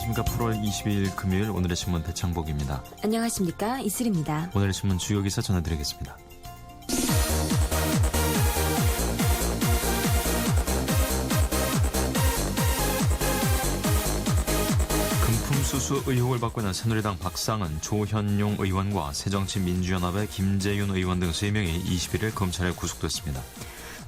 안녕하십니까. 8월 22일 금요일 오늘의 신문 배창복입니다. 안녕하십니까. 이슬입니다. 오늘의 신문 주요 기사 전해드리겠습니다. 금품수수 의혹을 받고 있는 새누리당 박상은, 조현용 의원과 새정치민주연합의 김재윤 의원 등 3명이 21일 검찰에 구속됐습니다.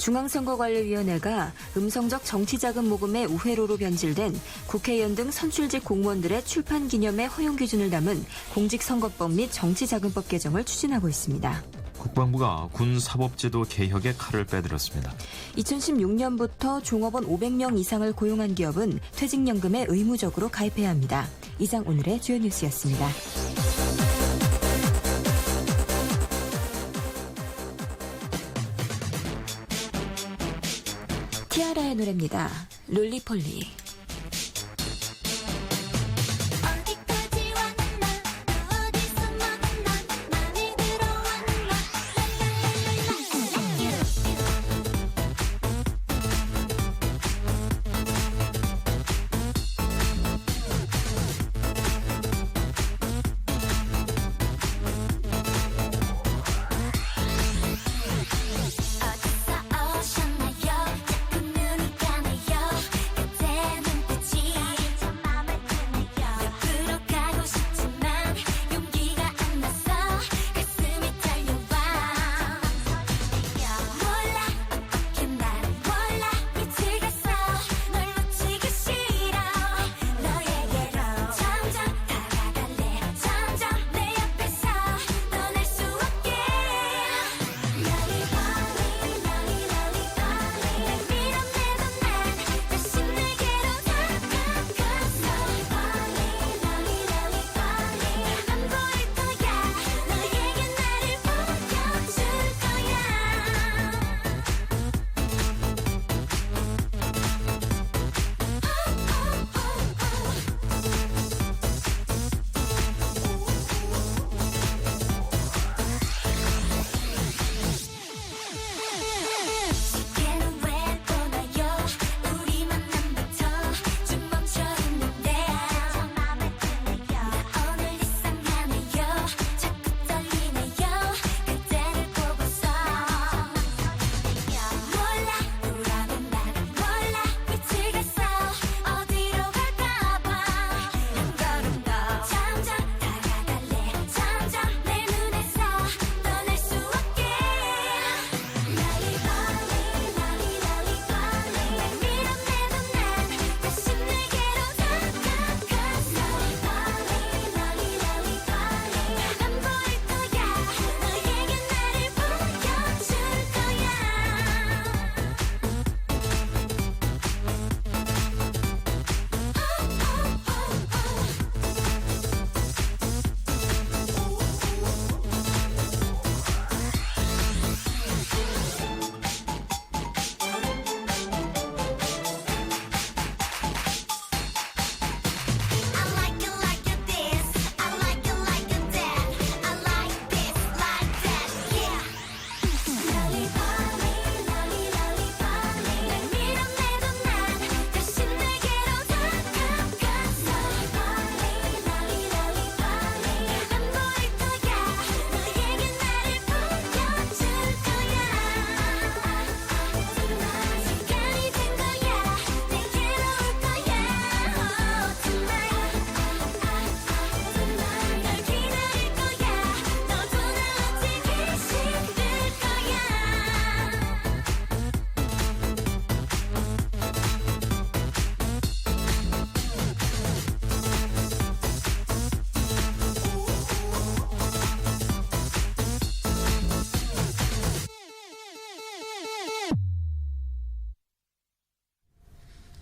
중앙선거관리위원회가 음성적 정치자금 모금의 우회로로 변질된 국회의원 등 선출직 공무원들의 출판 기념의 허용 기준을 담은 공직선거법 및 정치자금법 개정을 추진하고 있습니다. 국방부가 군 사법제도 개혁에 칼을 빼들었습니다. 2016년부터 종업원 500명 이상을 고용한 기업은 퇴직연금에 의무적으로 가입해야 합니다. 이상 오늘의 주요 뉴스였습니다. 티아라의 노래입니다. 롤리폴리.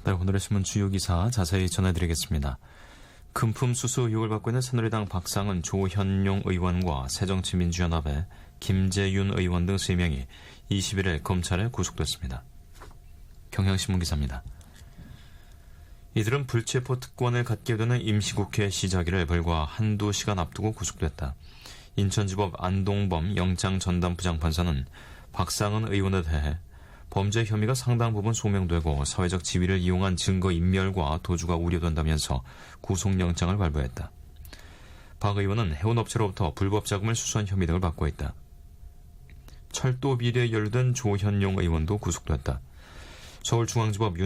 네, 오늘의 신문 주요 기사 자세히 전해드리겠습니다. 금품 수수 의혹을 받고 있는 새누리당 박상은, 조현용 의원과 새정치민주연합의 김재윤 의원 등 3명이 21일 검찰에 구속됐습니다. 경향신문 기사입니다. 이들은 불체포 특권을 갖게 되는 임시국회 시작일을 불과 한두 시간 앞두고 구속됐다. 인천지법 안동범 영장전담부장판사는 박상은 의원에 대해 범죄 혐의가 상당 부분 소명되고 사회적 지위를 이용한 증거 인멸과 도주가 우려된다면서 구속영장을 발부했다. 박 의원은 해운업체로부터 불법 자금을 수수한 혐의 등을 받고 있다. 철도 비리에 연루된 조현용 의원도 구속됐다. 서울중앙지법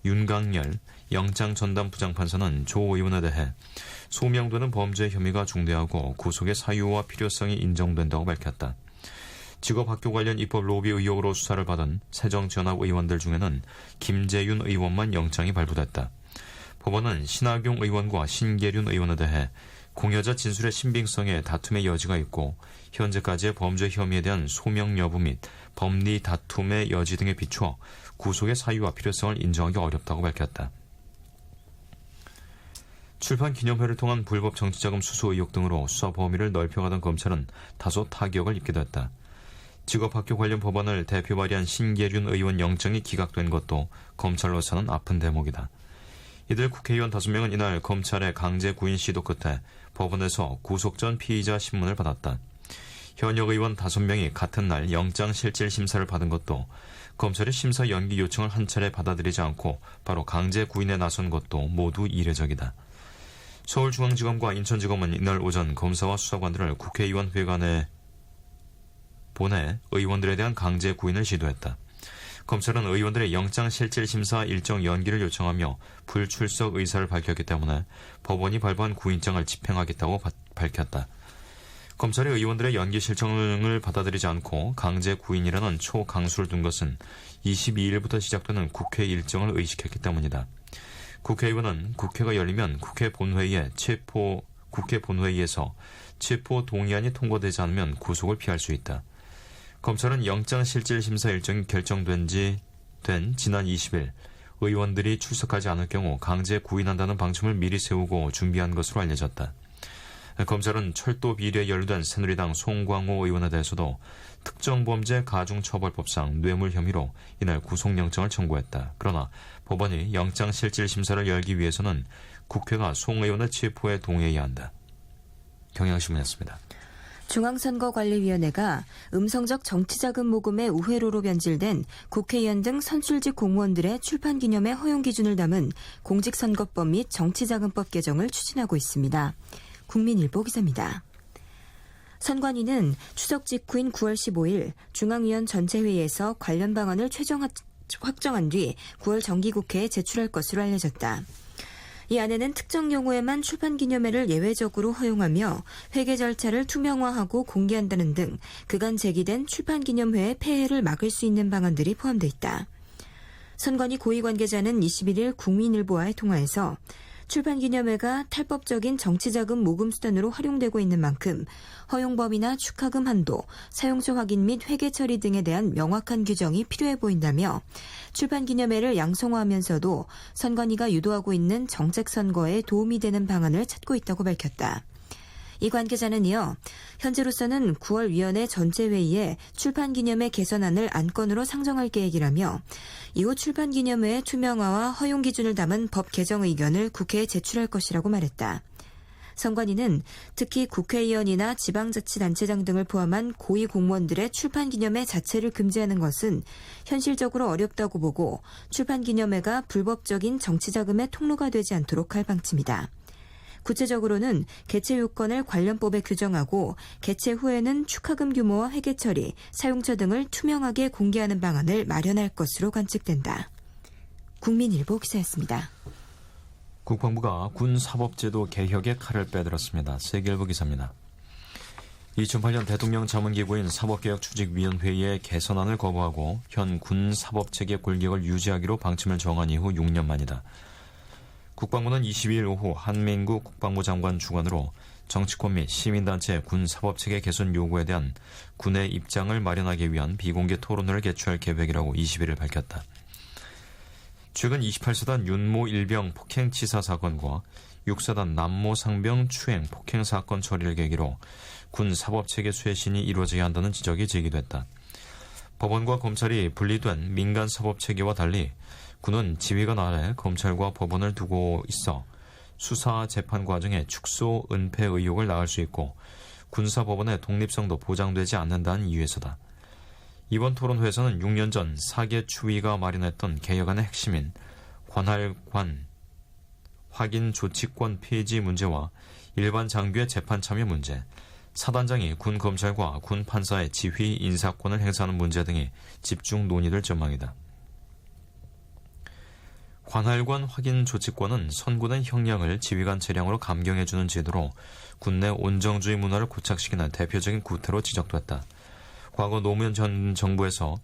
윤강열 영장 전담 부장판사는 조 의원에 대해 소명되는 범죄 혐의가 중대하고 구속의 사유와 필요성이 인정된다고 밝혔다. 직업학교 관련 입법 로비 의혹으로 수사를 받은 새정치연합 의원들 중에는 김재윤 의원만 영장이 발부됐다. 법원은 신하경 의원과 신계륜 의원에 대해 공여자 진술의 신빙성에 다툼의 여지가 있고 현재까지의 범죄 혐의에 대한 소명 여부 및 법리 다툼의 여지 등에 비추어 구속의 사유와 필요성을 인정하기 어렵다고 밝혔다. 출판 기념회를 통한 불법 정치자금 수수 의혹 등으로 수사 범위를 넓혀가던 검찰은 다소 타격을 입게 됐다. 직업학교 관련 법안을 대표 발의한 신계륜 의원 영장이 기각된 것도 검찰로서는 아픈 대목이다. 이들 국회의원 5명은 이날 검찰의 강제 구인 시도 끝에 법원에서 구속 전 피의자 신문을 받았다. 현역 의원 5명이 같은 날 영장실질심사를 받은 것도 검찰의 심사 연기 요청을 한 차례 받아들이지 않고 바로 강제 구인에 나선 것도 모두 이례적이다. 서울중앙지검과 인천지검은 이날 오전 검사와 수사관들을 국회의원회관에 보내 의원들에 대한 강제 구인을 시도했다. 검찰은 의원들의 영장실질심사 일정 연기를 요청하며 불출석 의사를 밝혔기 때문에 법원이 발부한 구인장을 집행하겠다고 밝혔다. 검찰이 의원들의 연기 실청을 받아들이지 않고 강제 구인이라는 초강수를 둔 것은 22일부터 시작되는 국회 일정을 의식했기 때문이다. 국회의원은 국회가 열리면 국회 본회의에서 체포 동의안이 통과되지 않으면 구속을 피할 수 있다. 검찰은 영장실질심사 일정이 결정된 지난 20일 의원들이 출석하지 않을 경우 강제 구인한다는 방침을 미리 세우고 준비한 것으로 알려졌다. 검찰은 철도 비리에 연루된 새누리당 송광호 의원에 대해서도 특정범죄 가중처벌법상 뇌물 혐의로 이날 구속영장을 청구했다. 그러나 법원이 영장실질심사를 열기 위해서는 국회가 송 의원의 체포에 동의해야 한다. 경향신문이었습니다. 중앙선거관리위원회가 음성적 정치자금 모금의 우회로로 변질된 국회의원 등 선출직 공무원들의 출판기념회 허용 기준을 담은 공직선거법 및 정치자금법 개정을 추진하고 있습니다. 국민일보 기자입니다. 선관위는 추석 직후인 9월 15일 중앙위원 전체회의에서 관련 방안을 최종 확정한 뒤 9월 정기국회에 제출할 것으로 알려졌다. 이 안에는 특정 경우에만 출판기념회를 예외적으로 허용하며 회계 절차를 투명화하고 공개한다는 등 그간 제기된 출판기념회의 폐해를 막을 수 있는 방안들이 포함돼 있다. 선관위 고위 관계자는 21일 국민일보와의 통화에서 출판기념회가 탈법적인 정치자금 모금 수단으로 활용되고 있는 만큼 허용 범위나 축하금 한도, 사용처 확인 및 회계 처리 등에 대한 명확한 규정이 필요해 보인다며 출판기념회를 양성화하면서도 선관위가 유도하고 있는 정책선거에 도움이 되는 방안을 찾고 있다고 밝혔다. 이 관계자는 이어 현재로서는 9월 위원회 전체회의에 출판기념회 개선안을 안건으로 상정할 계획이라며 이후 출판기념회의 투명화와 허용 기준을 담은 법 개정 의견을 국회에 제출할 것이라고 말했다. 선관위는 특히 국회의원이나 지방자치단체장 등을 포함한 고위 공무원들의 출판기념회 자체를 금지하는 것은 현실적으로 어렵다고 보고 출판기념회가 불법적인 정치자금의 통로가 되지 않도록 할 방침이다. 구체적으로는 개최 요건을 관련법에 규정하고 개최 후에는 축하금 규모와 회계 처리, 사용처 등을 투명하게 공개하는 방안을 마련할 것으로 관측된다. 국민일보 기사였습니다. 국방부가 군사법제도 개혁에 칼을 빼들었습니다. 세계일보 기사입니다. 2008년 대통령 자문기구인 사법개혁추진위원회의 개선안을 거부하고 현 군사법체계 골격을 유지하기로 방침을 정한 이후 6년 만이다. 국방부는 22일 오후 한민구 국방부 장관 주관으로 정치권 및 시민단체 군사법체계 개선 요구에 대한 군의 입장을 마련하기 위한 비공개 토론회를 개최할 계획이라고 21일 밝혔다. 최근 28사단 윤모 일병 폭행치사 사건과 6사단 남모 상병 추행 폭행 사건 처리를 계기로 군 사법체계 쇄신이 이루어져야 한다는 지적이 제기됐다. 법원과 검찰이 분리된 민간 사법체계와 달리 군은 지휘관 아래 검찰과 법원을 두고 있어 수사 재판 과정에 축소, 은폐 의혹을 낳을 수 있고 군사법원의 독립성도 보장되지 않는다는 이유에서다. 이번 토론회에서는 6년 전 사계 추위가 마련했던 개혁안의 핵심인 관할관 확인 조치권 폐지 문제와 일반 장교의 재판 참여 문제, 사단장이 군 검찰과 군 판사의 지휘 인사권을 행사하는 문제 등이 집중 논의될 전망이다. 관할관 확인 조치권은 선고된 형량을 지휘관 재량으로 감경해주는 제도로 군내 온정주의 문화를 고착시키는 대표적인 구태로 지적됐다. 과거 노무현 전 정부에서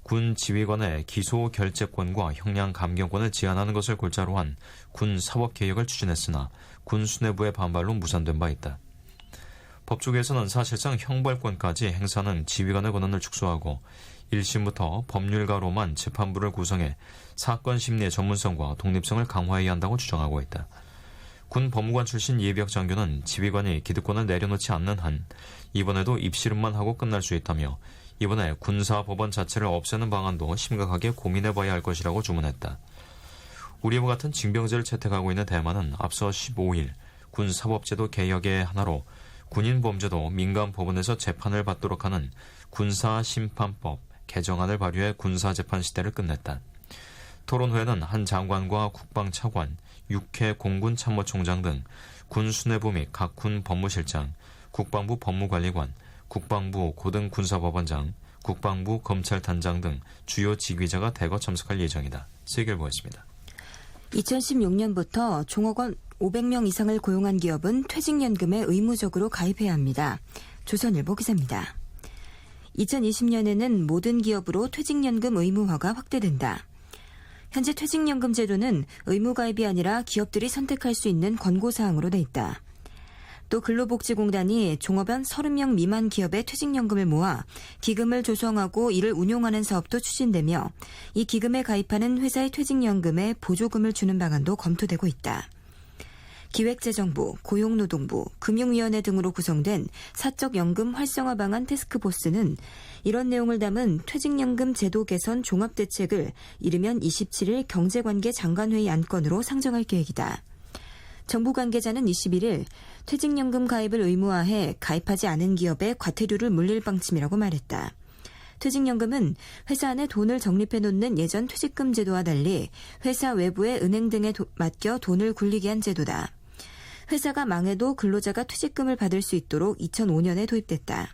군 지휘관의 기소 결재권과 형량 감경권을 제한하는 것을 골자로 한 군 사법개혁을 추진했으나 군 수뇌부의 반발로 무산된 바 있다. 법조계에서는 사실상 형벌권까지 행사하는 지휘관의 권한을 축소하고 1심부터 법률가로만 재판부를 구성해 사건 심리의 전문성과 독립성을 강화해야 한다고 주장하고 있다. 군 법무관 출신 예비역 장교는 지휘관이 기득권을 내려놓지 않는 한 이번에도 입씨름만 하고 끝날 수 있다며 이번에 군사법원 자체를 없애는 방안도 심각하게 고민해봐야 할 것이라고 주문했다. 우리와 같은 징병제를 채택하고 있는 대만은 앞서 15일 군사법제도 개혁의 하나로 군인 범죄도 민간 법원에서 재판을 받도록 하는 군사심판법 개정안을 발의해 군사재판 시대를 끝냈다. 토론회는 한 장관과 국방차관, 육해 공군참모총장 등 군 수뇌부 및 각 군 법무실장, 국방부 법무관리관, 국방부 고등군사법원장, 국방부 검찰단장 등 주요 직위자가 대거 참석할 예정이다. 세계일보였습니다. 2016년부터 종업 원 500명 이상을 고용한 기업은 퇴직연금에 의무적으로 가입해야 합니다. 조선일보 기사입니다. 2020년에는 모든 기업으로 퇴직연금 의무화가 확대된다. 현재 퇴직연금 제도는 의무가입이 아니라 기업들이 선택할 수 있는 권고사항으로 돼 있다. 또 근로복지공단이 종업원 30명 미만 기업의 퇴직연금을 모아 기금을 조성하고 이를 운용하는 사업도 추진되며 이 기금에 가입하는 회사의 퇴직연금에 보조금을 주는 방안도 검토되고 있다. 기획재정부, 고용노동부, 금융위원회 등으로 구성된 사적연금 활성화 방안 태스크포스는 이런 내용을 담은 퇴직연금 제도 개선 종합대책을 이르면 27일 경제관계 장관회의 안건으로 상정할 계획이다. 정부 관계자는 21일 퇴직연금 가입을 의무화해 가입하지 않은 기업에 과태료를 물릴 방침이라고 말했다. 퇴직연금은 회사 안에 돈을 적립해 놓는 예전 퇴직금 제도와 달리 회사 외부의 은행 등에 맡겨 돈을 굴리게 한 제도다. 회사가 망해도 근로자가 퇴직금을 받을 수 있도록 2005년에 도입됐다.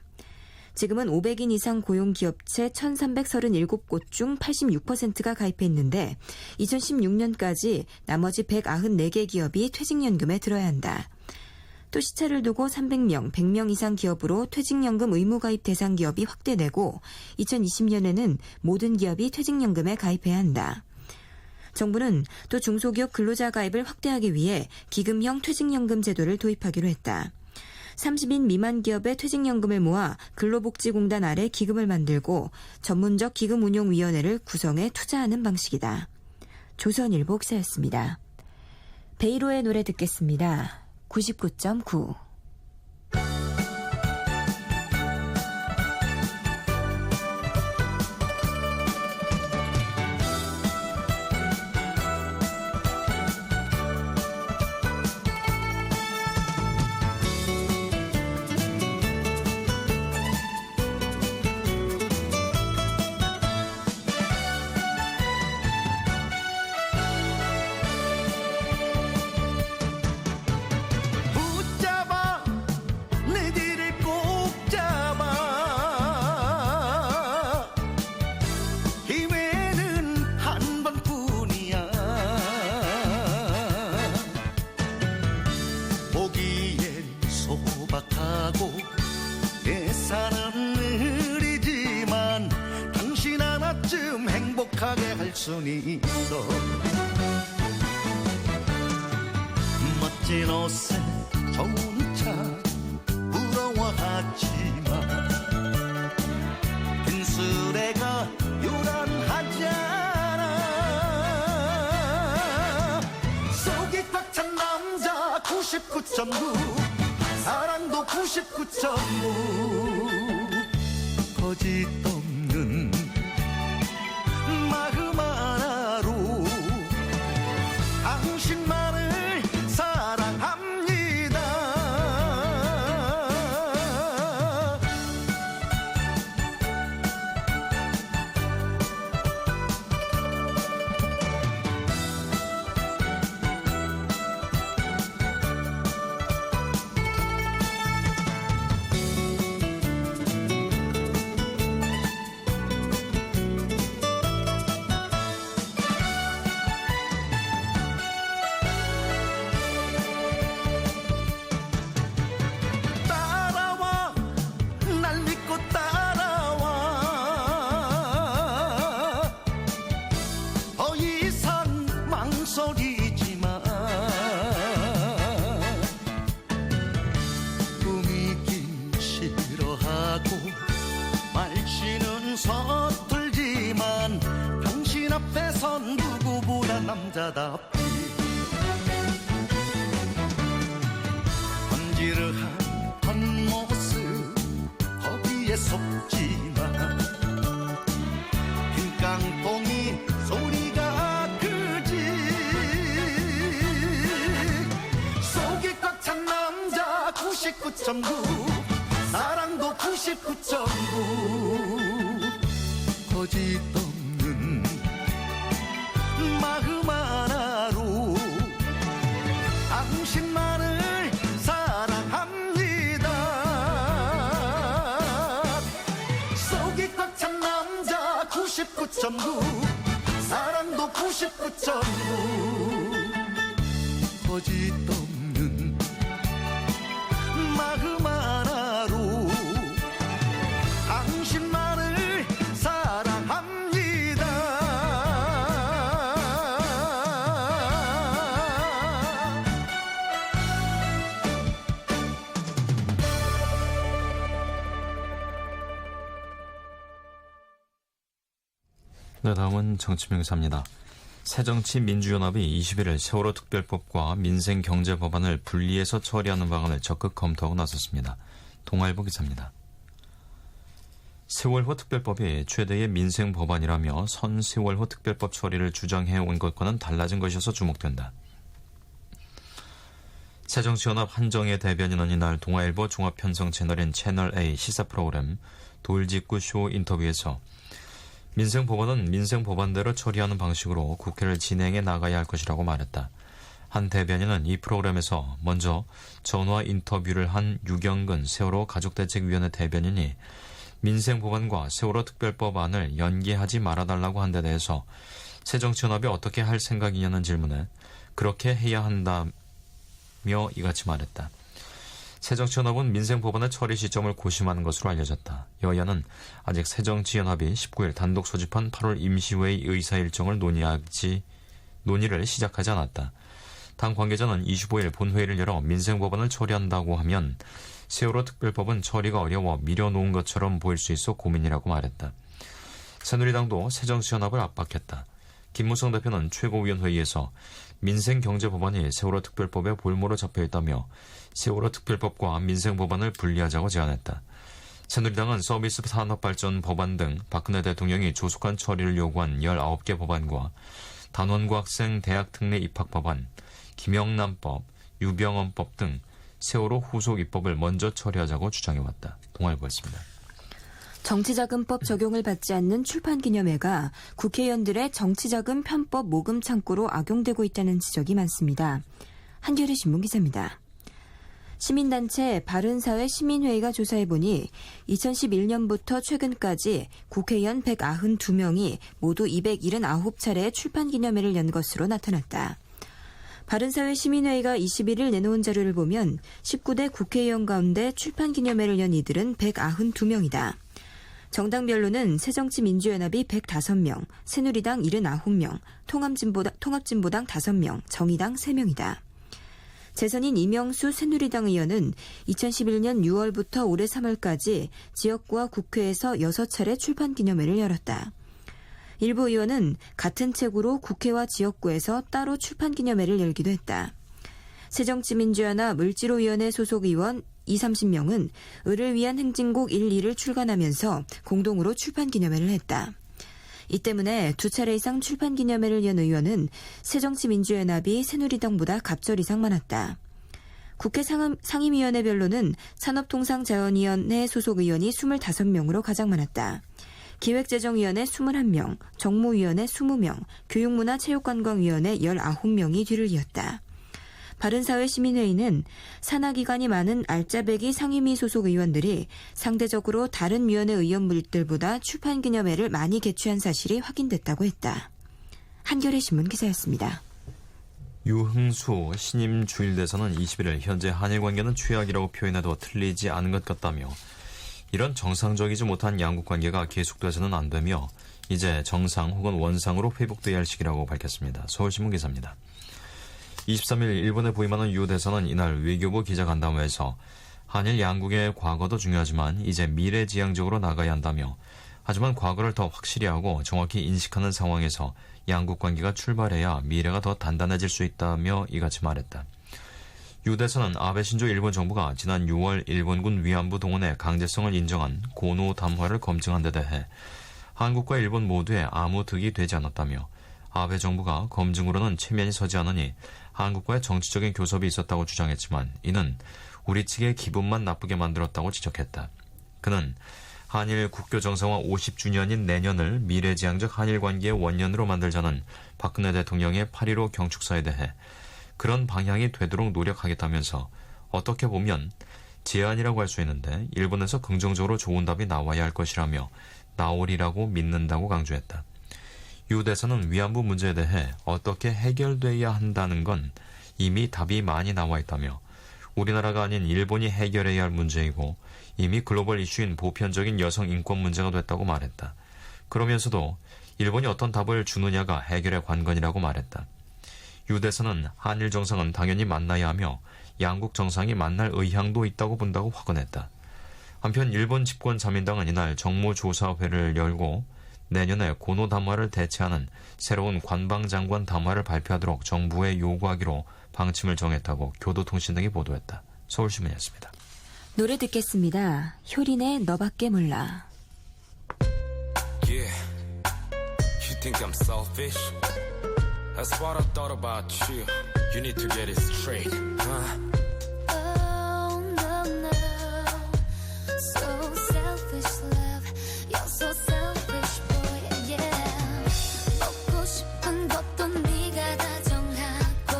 지금은 500인 이상 고용 기업체 1,337곳 중 86%가 가입해 있는데 2016년까지 나머지 194개 기업이 퇴직연금에 들어야 한다. 또 시차를 두고 300명, 100명 이상 기업으로 퇴직연금 의무가입 대상 기업이 확대되고 2020년에는 모든 기업이 퇴직연금에 가입해야 한다. 정부는 또 중소기업 근로자 가입을 확대하기 위해 기금형 퇴직연금 제도를 도입하기로 했다. 30인 미만 기업의 퇴직연금을 모아 근로복지공단 아래 기금을 만들고 전문적 기금운용위원회를 구성해 투자하는 방식이다. 조선일보 기사였습니다. 베이로의 노래 듣겠습니다. 99.9. 순이 있어 멋진 옷에 좋은 차 부러워하지만 빈수레가 요란하잖아. 속이 꽉 찬 남자 99.9 사랑도 99.9 거짓 없는 마음 하나로 당신만을 사랑합니다. 남자답게 번지르한 겉모습 거기에 속지마 빈 깡통이 소리가 크지 속이 꽉 찬 남자 99.9 사랑도 99.9 거짓 없는 마음 하나로 당신만을 사랑합니다 속이 꽉 찬 남자 99.9 사랑도 99.9 거짓 없는 마음 하나로 당신만을 사랑합니다. 네, 다음은 정치명사입니다. 새정치민주연합이 21일 세월호 특별법과 민생경제법안을 분리해서 처리하는 방안을 적극 검토하고 나섰습니다. 동아일보 기사입니다. 세월호 특별법이 최대의 민생법안이라며 선 세월호 특별법 처리를 주장해온 것과는 달라진 것이어서 주목된다. 새정치연합 한정혜 대변인은 이날 동아일보 종합편성 채널인 채널A 시사 프로그램 돌직구쇼 인터뷰에서 민생법안은 민생법안대로 처리하는 방식으로 국회를 진행해 나가야 할 것이라고 말했다. 한 대변인은 이 프로그램에서 먼저 전화 인터뷰를 한 유경근 세월호 가족대책위원회 대변인이 민생법안과 세월호 특별법안을 연계하지 말아달라고 한 데 대해서 새정치연합이 어떻게 할 생각이냐는 질문에 그렇게 해야 한다며 이같이 말했다. 새정치연합은 민생법안의 처리 시점을 고심하는 것으로 알려졌다. 여야는 아직 새정치연합이 19일 단독 소집한 8월 임시회의 의사 일정을 논의를 시작하지 않았다. 당 관계자는 25일 본회의를 열어 민생법안을 처리한다고 하면 세월호 특별법은 처리가 어려워 미뤄놓은 것처럼 보일 수 있어 고민이라고 말했다. 새누리당도 새정치연합을 압박했다. 김무성 대표는 최고위원 회의에서 민생경제법안이 세월호 특별법에 볼모로 잡혀있다며 세월호 특별법과 민생법안을 분리하자고 제안했다. 새누리당은 서비스 산업발전 법안 등 박근혜 대통령이 조속한 처리를 요구한 19개 법안과 단원고 학생 대학 특례 입학 법안, 김영란법, 유병헌법 등 세월호 후속 입법을 먼저 처리하자고 주장해왔다. 동아일보였습니다. 정치자금법 적용을 받지 않는 출판기념회가 국회의원들의 정치자금 편법 모금 창구로 악용되고 있다는 지적이 많습니다. 한겨레 신문 기사입니다. 시민단체 바른사회 시민회의가 조사해보니 2011년부터 최근까지 국회의원 192명이 모두 279차례 출판기념회를 연 것으로 나타났다. 바른사회 시민회의가 21일 내놓은 자료를 보면 19대 국회의원 가운데 출판기념회를 연 이들은 192명이다. 정당별로는 새정치민주연합이 105명, 새누리당 79명, 통합진보당 5명, 정의당 3명이다. 재선인 이명수 새누리당 의원은 2011년 6월부터 올해 3월까지 지역구와 국회에서 6차례 출판기념회를 열었다. 일부 의원은 같은 책으로 국회와 지역구에서 따로 출판기념회를 열기도 했다. 새정치민주연합 을지로위원회 소속 의원 20-30명은 을을 위한 행진곡 1, 2를 출간하면서 공동으로 출판기념회를 했다. 이 때문에 2차례 이상 출판기념회를 연 의원은 새정치민주연합이 새누리당보다 갑절 이상 많았다. 국회 상임위원회별로는 산업통상자원위원회 소속 의원이 25명으로 가장 많았다. 기획재정위원회 21명, 정무위원회 20명, 교육문화체육관광위원회 19명이 뒤를 이었다. 바른사회 시민회의는 산하기관이 많은 알짜배기 상임위 소속 의원들이 상대적으로 다른 위원회 의원들보다 출판기념회를 많이 개최한 사실이 확인됐다고 했다. 한겨레 신문 기사였습니다. 유흥수 신임 주일대사는 21일 현재 한일 관계는 최악이라고 표현해도 틀리지 않은 것 같다며 이런 정상적이지 못한 양국 관계가 계속돼서는 안 되며 이제 정상 혹은 원상으로 회복돼야 할 시기라고 밝혔습니다. 서울신문 기사입니다. 23일 일본에 부임하는 유 대사는 이날 외교부 기자간담회에서 한일 양국의 과거도 중요하지만 이제 미래지향적으로 나가야 한다며 하지만 과거를 더 확실히 하고 정확히 인식하는 상황에서 양국 관계가 출발해야 미래가 더 단단해질 수 있다며 이같이 말했다. 유 대사는 아베 신조 일본 정부가 지난 6월 일본군 위안부 동원의 강제성을 인정한 고노 담화를 검증한 데 대해 한국과 일본 모두에 아무 득이 되지 않았다며 아베 정부가 검증으로는 체면이 서지 않으니 한국과의 정치적인 교섭이 있었다고 주장했지만 이는 우리 측의 기분만 나쁘게 만들었다고 지적했다. 그는 한일 국교 정상화 50주년인 내년을 미래지향적 한일 관계의 원년으로 만들자는 박근혜 대통령의 8.15 경축사에 대해 그런 방향이 되도록 노력하겠다면서 어떻게 보면 제안이라고 할 수 있는데 일본에서 긍정적으로 좋은 답이 나와야 할 것이라며 나오리라고 믿는다고 강조했다. 유 대사는 위안부 문제에 대해 어떻게 해결돼야 한다는 건 이미 답이 많이 나와 있다며 우리나라가 아닌 일본이 해결해야 할 문제이고 이미 글로벌 이슈인 보편적인 여성 인권 문제가 됐다고 말했다. 그러면서도 일본이 어떤 답을 주느냐가 해결의 관건이라고 말했다. 유 대사는 한일 정상은 당연히 만나야 하며 양국 정상이 만날 의향도 있다고 본다고 확언했다. 한편 일본 집권 자민당은 이날 정무조사회를 열고 내년에 고노 담화를 대체하는 새로운 관방장관 담화를 발표하도록 정부에 요구하기로 방침을 정했다고 교도통신 등이 보도했다. 서울신문이었습니다. 노래 듣겠습니다. 효린의 너밖에 몰라. Yeah, you think I'm selfish? That's what I thought about you. You need to get it straight, huh? Oh no no, so selfish love. You're so selfish boy, yeah. 먹고 싶은 것도 네가 다 정하고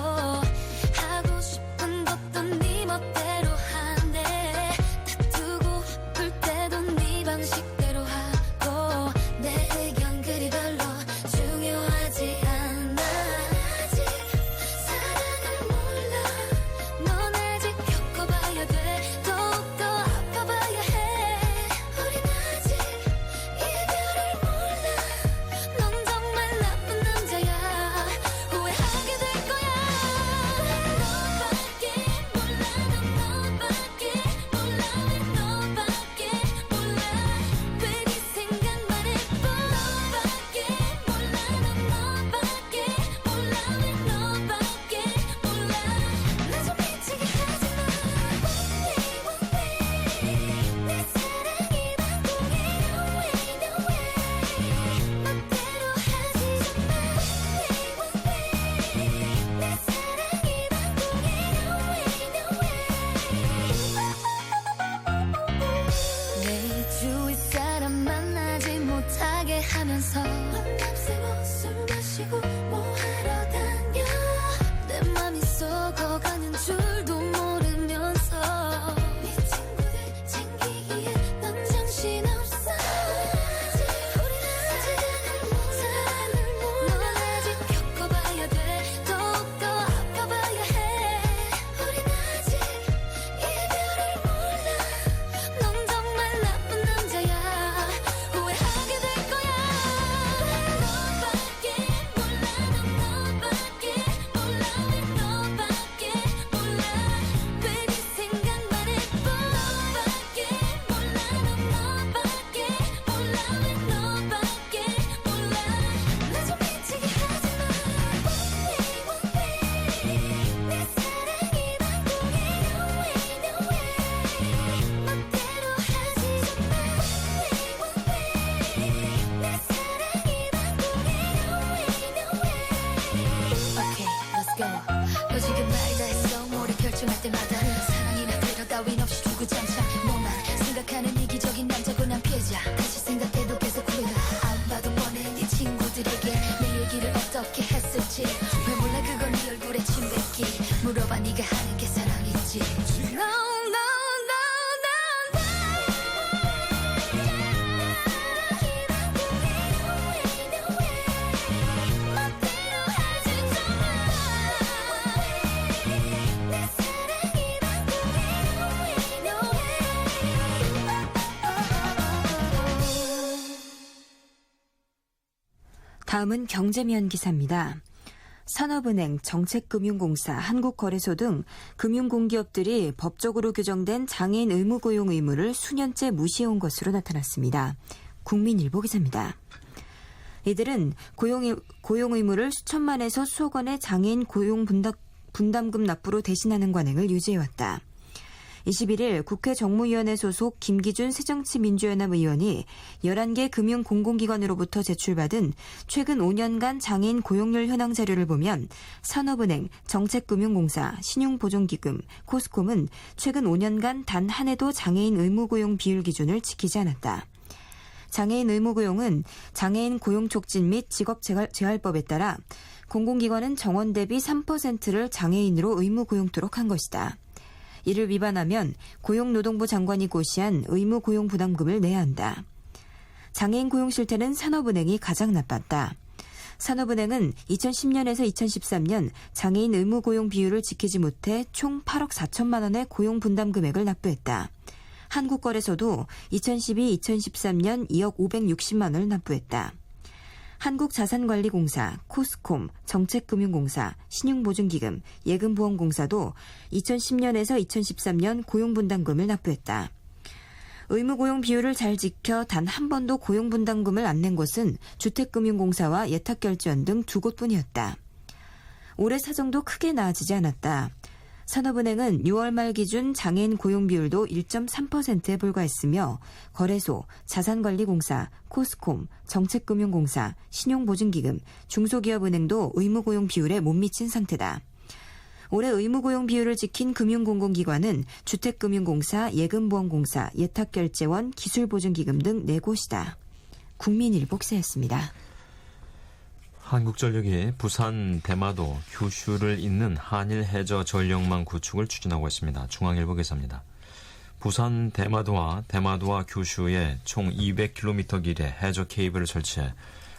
하고 싶은 것도 네 멋대로 하네. 다투고 볼 때도 네 방식대로 하고 내 의견 그리 별로 중요하지 않아. 아직 사랑을 몰라. 넌 아직 겪어봐야 돼. 더욱더 아파봐야 해. 우린 아직 이별을 몰라. 넌 정말 나쁜 남자야. 후회하게 될 거야. 너밖에 몰라. 난 너밖에 몰라. 왜 너밖에 몰라. 왜 네 생각만 해. 너밖에 몰라. 난 너밖에 몰라. 왜 너밖에 몰라. 나 좀 미치게 하지 마. 내 사랑이 바꾸게 no way no way. 멋대로 하지 좀 마. 내 사랑이 바꾸게 no way no way. 내 주위 사람 만나지 못하게 하면서 밤새고 술 마시고 뭐 하러 다녀. 내 맘이 썩어가는 줄도 모르면서 네 친구들 챙기기에 넌 정신없어. 우린 아직 사랑을 몰라. 넌 아직 겪어봐야 돼. 더욱더 아파봐야 해. 우린 아직 이별을 몰라. 넌 정말 나쁜 남자야. 후회하게 될 거야. 너밖에 몰라. 난 너밖에 몰라. 왜 너밖에 몰라. 왜 네 생각만 해. 너밖에 몰라. 난 너밖에 몰라. 왜 너밖에 몰라. 나 좀 미치게 하지 마. 내 사랑이 바꾸게 no way no way. 멋대로 하지 좀 마. 내 사랑이 바꾸게 no way no way. Okay, let's go. 너 지금 말이 다 했어. 뭐를 결정할 때마다 사랑이나 배려 따윈 없이 주구장창. 너만 생각하는 이기적인 남자고 난 피해자. 다시 생각해도 계속 후회가. 안 봐도 뻔해 네 친구들에게 내 얘기를 어떻게 했을지. 왜 몰라 그건 네 얼굴에 침 뱉기. 물어봐 네가 하는 게 사랑이지. No no no no no. 사랑이 바꾸게 no way no way. 멋대로 하지 좀 마. 내 사랑이 바꾸게 no way no way. 다음은 경제면 기사입니다. 산업은행, 정책금융공사, 한국거래소 등 금융공기업들이 법적으로 규정된 장애인 의무고용 의무를 수년째 무시해온 것으로 나타났습니다. 국민일보 기사입니다. 이들은 고용 의무를 수천만에서 수억 원의 장애인 고용 분담금 납부로 대신하는 관행을 유지해왔다. 21일 국회 정무위원회 소속 김기준 새정치민주연합 의원이 11개 금융공공기관으로부터 제출받은 최근 5년간 장애인 고용률 현황 자료를 보면 산업은행, 정책금융공사, 신용보증기금, 코스콤은 최근 5년간 단 한 해도 장애인 의무고용 비율 기준을 지키지 않았다. 장애인 의무고용은 장애인 고용촉진 및 직업재활법에 따라 공공기관은 정원 대비 3%를 장애인으로 의무고용토록 한 것이다. 이를 위반하면 고용노동부 장관이 고시한 의무고용 부담금을 내야 한다. 장애인 고용 실태는 산업은행이 가장 나빴다. 산업은행은 2010년에서 2013년 장애인 의무고용 비율을 지키지 못해 총 8억 4천만 원의 고용 분담 금액을 납부했다. 한국거래소도 2012-2013년 2억 560만 원을 납부했다. 한국자산관리공사, 코스콤, 정책금융공사, 신용보증기금, 예금보험공사도 2010년에서 2013년 고용분담금을 납부했다. 의무고용 비율을 잘 지켜 단 한 번도 고용분담금을 안 낸 곳은 주택금융공사와 예탁결제원 등 2곳뿐이었다. 올해 사정도 크게 나아지지 않았다. 산업은행은 6월 말 기준 장애인 고용 비율도 1.3%에 불과했으며 거래소, 자산관리공사, 코스콤, 정책금융공사, 신용보증기금, 중소기업은행도 의무고용 비율에 못 미친 상태다. 올해 의무고용 비율을 지킨 금융공공기관은 주택금융공사, 예금보험공사, 예탁결제원, 기술보증기금 등 4곳이다. 국민일보 기사였습니다. 한국전력이 부산 대마도 규슈를 잇는 한일 해저 전력망 구축을 추진하고 있습니다. 중앙일보 기사입니다. 부산 대마도와 규슈에 총 200km 길이의 해저 케이블을 설치해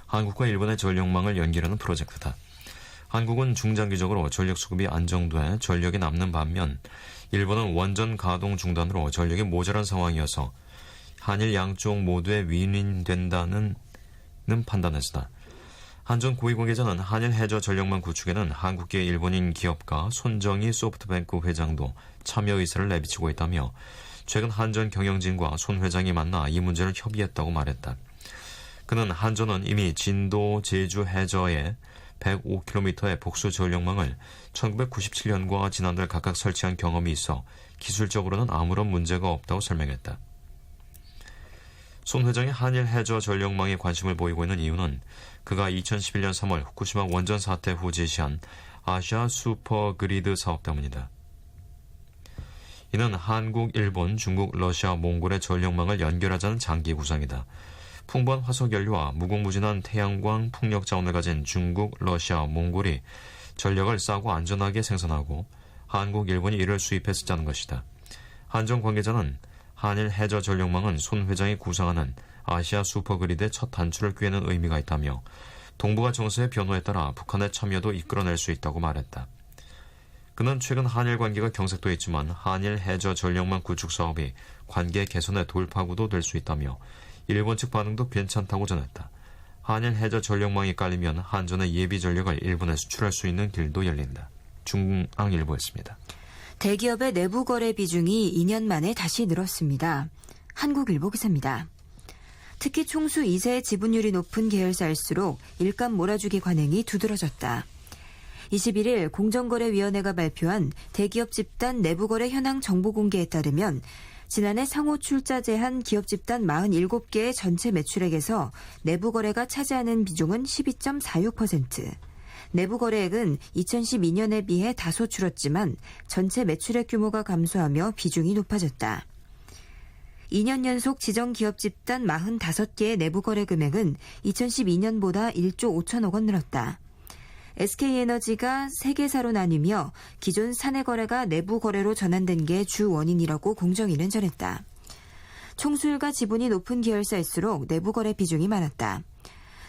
한국과 일본의 전력망을 연결하는 프로젝트다. 한국은 중장기적으로 전력 수급이 안정돼 전력이 남는 반면 일본은 원전 가동 중단으로 전력이 모자란 상황이어서 한일 양쪽 모두에 윈윈된다는 판단에서다. 한전 고위 관계자는 한일 해저 전력망 구축에는 한국계 일본인 기업가 손정희 소프트뱅크 회장도 참여 의사를 내비치고 있다며 최근 한전 경영진과 손 회장이 만나 이 문제를 협의했다고 말했다. 그는 한전은 이미 진도 제주 해저에 105km의 복수 전력망을 1997년과 지난달 각각 설치한 경험이 있어 기술적으로는 아무런 문제가 없다고 설명했다. 손 회장이 한일 해저 전력망에 관심을 보이고 있는 이유는 그가 2011년 3월 후쿠시마 원전 사태 후 제시한 아시아 슈퍼그리드 사업 때문이다. 이는 한국, 일본, 중국, 러시아, 몽골의 전력망을 연결하자는 장기 구상이다. 풍부한 화석연료와 무궁무진한 태양광 풍력 자원을 가진 중국, 러시아, 몽골이 전력을 싸고 안전하게 생산하고 한국, 일본이 이를 수입해 쓰자는 것이다. 한전 관계자는 한일 해저 전력망은 손 회장이 구상하는 아시아 슈퍼그리드의 첫 단추를 꿰는 의미가 있다며 동북아 정세의 변화에 따라 북한의 참여도 이끌어낼 수 있다고 말했다. 그는 최근 한일 관계가 경색돼 있지만 한일 해저 전력망 구축 사업이 관계 개선의 돌파구도 될 수 있다며 일본 측 반응도 괜찮다고 전했다. 한일 해저 전력망이 깔리면 한전의 예비 전력을 일본에 수출할 수 있는 길도 열린다. 중앙일보였습니다. 대기업의 내부 거래 비중이 2년 만에 다시 늘었습니다. 한국일보 기사입니다. 특히 총수 2세의 지분율이 높은 계열사일수록 일감 몰아주기 관행이 두드러졌다. 21일 공정거래위원회가 발표한 대기업 집단 내부거래 현황 정보 공개에 따르면 지난해 상호 출자 제한 기업 집단 47개의 전체 매출액에서 내부거래가 차지하는 비중은 12.46%. 내부 거래액은 2012년에 비해 다소 줄었지만 전체 매출액 규모가 감소하며 비중이 높아졌다. 2년 연속 지정 기업 집단 45개의 내부 거래 금액은 2012년보다 1조 5천억 원 늘었다. SK에너지가 3개사로 나뉘며 기존 사내 거래가 내부 거래로 전환된 게 주 원인이라고 공정위는 전했다. 총수일가 지분이 높은 계열사일수록 내부 거래 비중이 많았다.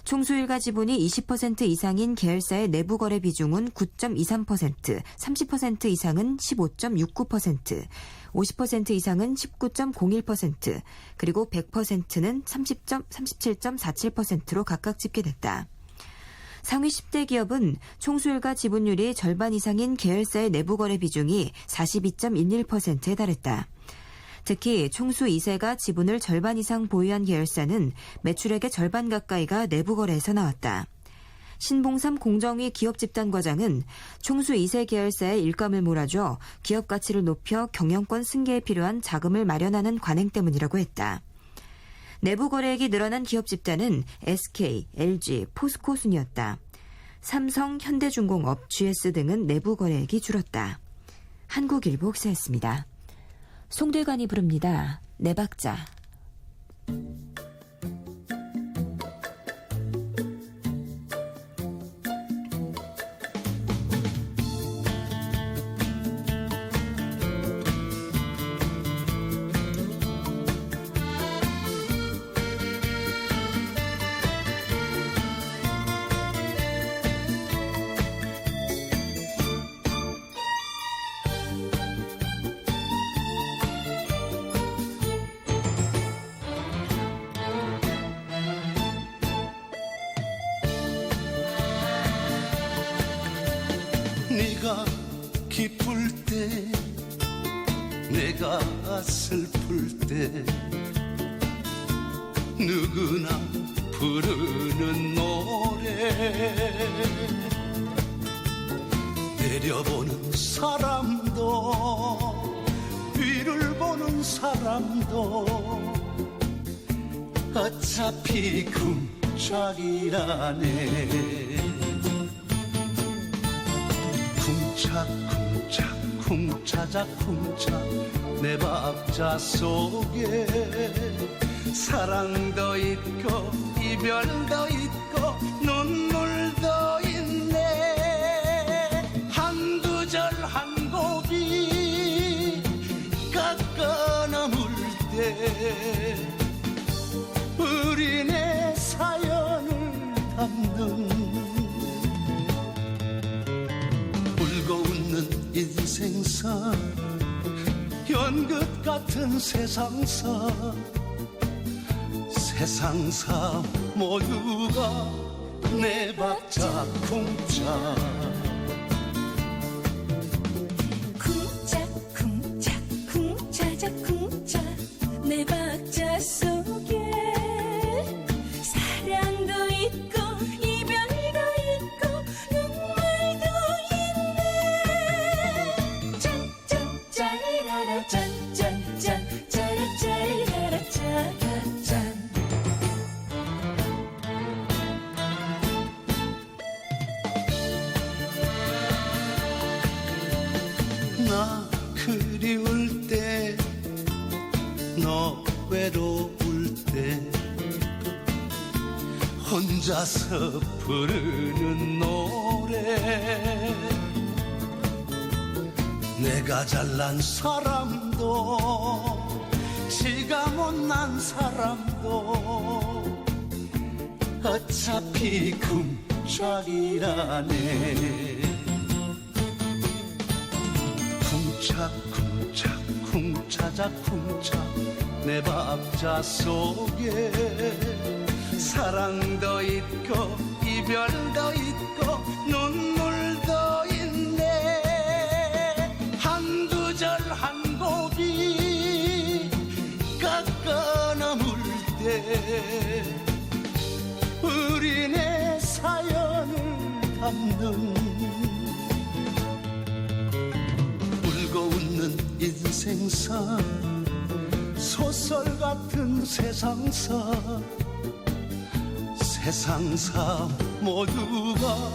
총수일가 지분이 20% 이상인 계열사의 내부 거래 비중은 9.23%, 30% 이상은 15.69%, 50% 이상은 19.01%, 그리고 100%는 37.47%로 각각 집계됐다. 상위 10대 기업은 총수일가 지분율이 절반 이상인 계열사의 내부 거래 비중이 42.11%에 달했다. 특히 총수 2세가 지분을 절반 이상 보유한 계열사는 매출액의 절반 가까이가 내부 거래에서 나왔다. 신봉삼 공정위 기업집단과장은 총수 2세 계열사의 일감을 몰아줘 기업 가치를 높여 경영권 승계에 필요한 자금을 마련하는 관행 때문이라고 했다. 내부 거래액이 늘어난 기업 집단은 SK, LG, 포스코 순이었다. 삼성, 현대중공업, GS 등은 내부 거래액이 줄었다. 한국일보 기사였습니다. 송대관이 부릅니다. 네 박자. 네가 기쁠 때 내가 슬플 때 누구나 부르는 노래 내려보는 사람도 위를 보는 사람도 어차피 쿵짝이라네 쿵짝쿵짝 쿵차자 쿵짝 내 박자 속에 사랑도 있고 이별도 있고 눈물도 있네 한 구절 한 곡이 깎아 남을 때 우리네 사연을 담는 울고 웃는 인생사 연극 같은 세상사 세상사 모두가 내 박자 쿵짝 쿵짝쿵짝 쿵짜자 쿵짝 내 박자 속에 사랑도 있고 이별도 있고 눈물도 있네 짠짠 짜리라라 짠짠짠 짜라짜리라라 짜라짠 나 그리울 때 너 외로울 때 혼자서 부르는 노래 내가 잘난 사람도 지가 못난 사람도 어차피 쿵짝이라네 쿵짝쿵짝 쿵차자 쿵짝 내 박자 속에 사랑도 있고 이별도 있고 눈물도 있네 한 구절 한 곡이 깎아 남을 때 우리네 사연을 담는 울고 웃는 인생사 소설 같은 세상사 세상사 모두가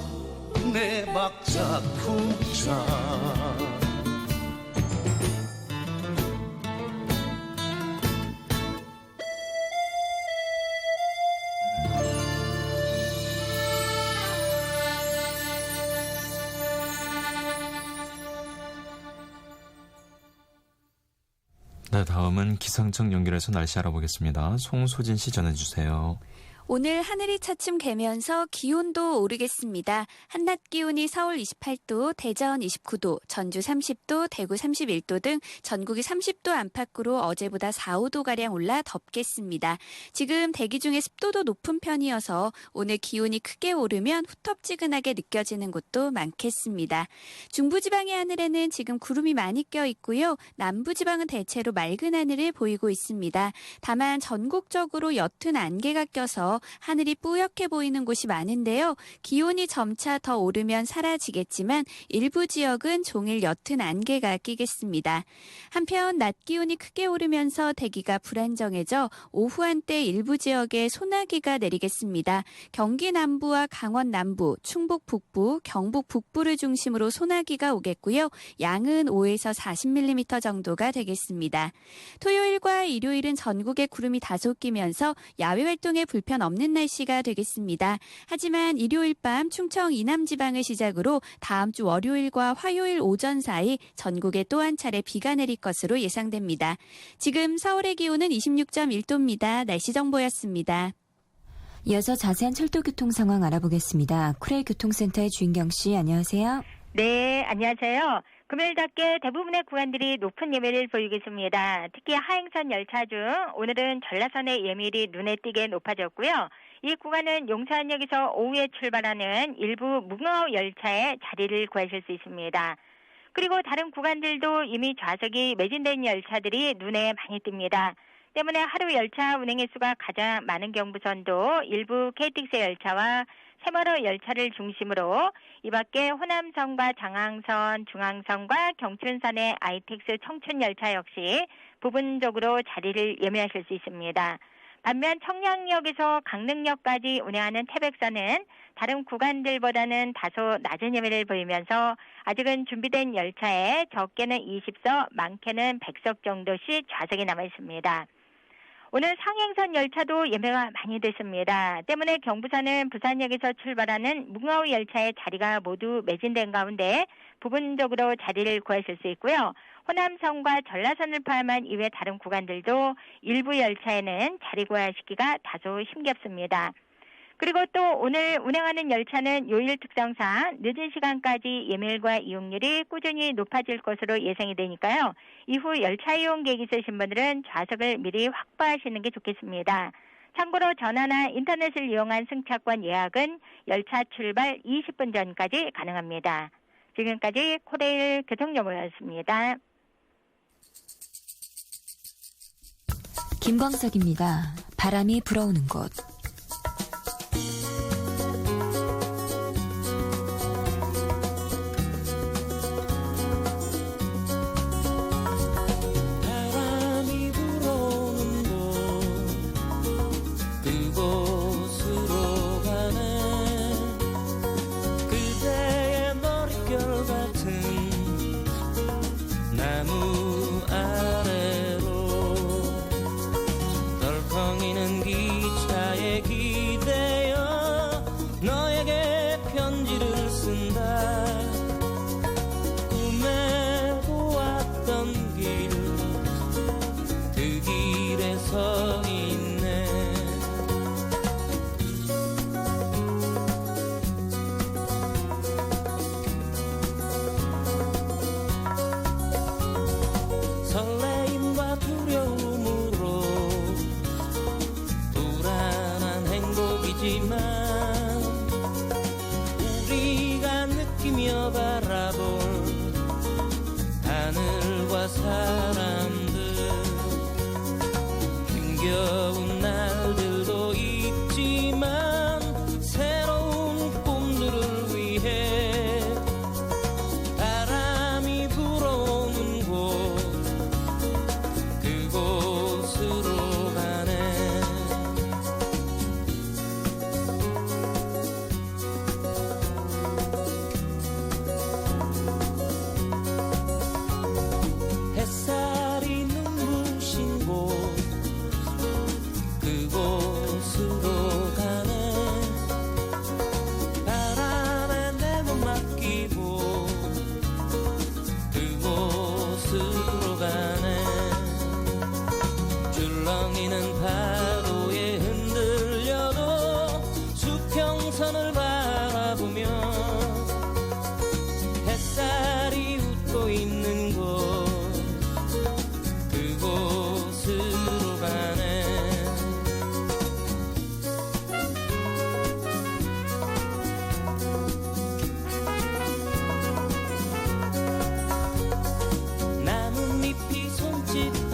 내 박자 쿵짝 네, 다음은 기상청 연결해서 날씨 알아보겠습니다. 송소진 씨 전해주세요. 오늘 하늘이 차츰 개면서 기온도 오르겠습니다. 한낮 기온이 서울 28도, 대전 29도, 전주 30도, 대구 31도 등 전국이 30도 안팎으로 어제보다 4, 5도가량 올라 덥겠습니다. 지금 대기 중에 습도도 높은 편이어서 오늘 기온이 크게 오르면 후텁지근하게 느껴지는 곳도 많겠습니다. 중부지방의 하늘에는 지금 구름이 많이 껴 있고요. 남부지방은 대체로 맑은 하늘을 보이고 있습니다. 다만 전국적으로 옅은 안개가 껴서 하늘이 뿌옇게 보이는 곳이 많은데요. 기온이 점차 더 오르면 사라지겠지만 일부 지역은 종일 옅은 안개가 끼겠습니다. 한편 낮 기온이 크게 오르면서 대기가 불안정해져 오후 한때 일부 지역에 소나기가 내리겠습니다. 경기 남부와 강원 남부, 충북 북부, 경북 북부를 중심으로 소나기가 오겠고요. 양은 5에서 40mm 정도가 되겠습니다. 토요일과 일요일은 전국에 구름이 다소 끼면서 야외 활동에 불편 없는 날씨가 되겠습니다. 하지만 일요일 밤 충청 이남 지방을 시작으로 다음 주 월요일과 화요일 오전 사이 전국에 또 한 차례 비가 내릴 것으로 예상됩니다. 지금 서울의 기온은 26.1도입니다. 날씨 정보였습니다. 이어서 자세한 철도 교통 상황 알아보겠습니다. 쿠레일 교통센터의 주인경 씨, 안녕하세요. 네, 안녕하세요. 금요일답게 대부분의 구간들이 높은 예매를 보이고 있습니다. 특히 하행선 열차 중 오늘은 전라선의 예밀이 눈에 띄게 높아졌고요. 이 구간은 용산역에서 오후에 출발하는 일부 무궁화 열차에 자리를 구하실 수 있습니다. 그리고 다른 구간들도 이미 좌석이 매진된 열차들이 눈에 많이 띕니다. 때문에 하루 열차 운행 횟수가 가장 많은 경부선도 일부 KTX 열차와 새마을 열차를 중심으로 이 밖에 호남선과 장항선, 중앙선과 경춘선의 ITX 청춘 열차 역시 부분적으로 자리를 예매하실 수 있습니다. 반면 청량역에서 강릉역까지 운행하는 태백선은 다른 구간들보다는 다소 낮은 예매를 보이면서 아직은 준비된 열차에 적게는 20석, 많게는 100석 정도씩 좌석이 남아 있습니다. 오늘 상행선 열차도 예매가 많이 됐습니다. 때문에 경부선은 부산역에서 출발하는 무궁화 열차의 자리가 모두 매진된 가운데 부분적으로 자리를 구하실 수 있고요. 호남선과 전라선을 포함한 이외 다른 구간들도 일부 열차에는 자리 구하시기가 다소 힘겹습니다. 그리고 또 오늘 운행하는 열차는 요일 특성상 늦은 시간까지 예매율과 이용률이 꾸준히 높아질 것으로 예상이 되니까요. 이후 열차 이용객 있으신 분들은 좌석을 미리 확보하시는 게 좋겠습니다. 참고로 전화나 인터넷을 이용한 승차권 예약은 열차 출발 20분 전까지 가능합니다. 지금까지 코레일 교통정보였습니다. 김광석입니다. 바람이 불어오는 곳. 바람이 불어오는 곳 그곳으로 가네 그대의 머릿결 같은 나무 아래로 덜컹이는 기차에 기대어 너에게 편지를 쓴다 꿈에 보았던 길 그 길에 서 있네 설레임과 두려움으로 불안한 행복이지만 우리가 느끼며 바라볼 하늘과 사람들 힘겨운 날들도 있지만 새로운 꿈들을 위해 바람이 불어오는 곳 그곳으로 가네 햇살이 눈부신 곳 그곳으로 가네 바람에 내 몸 맡기고 그곳으로 가네 줄렁이는 파도에 흔들려도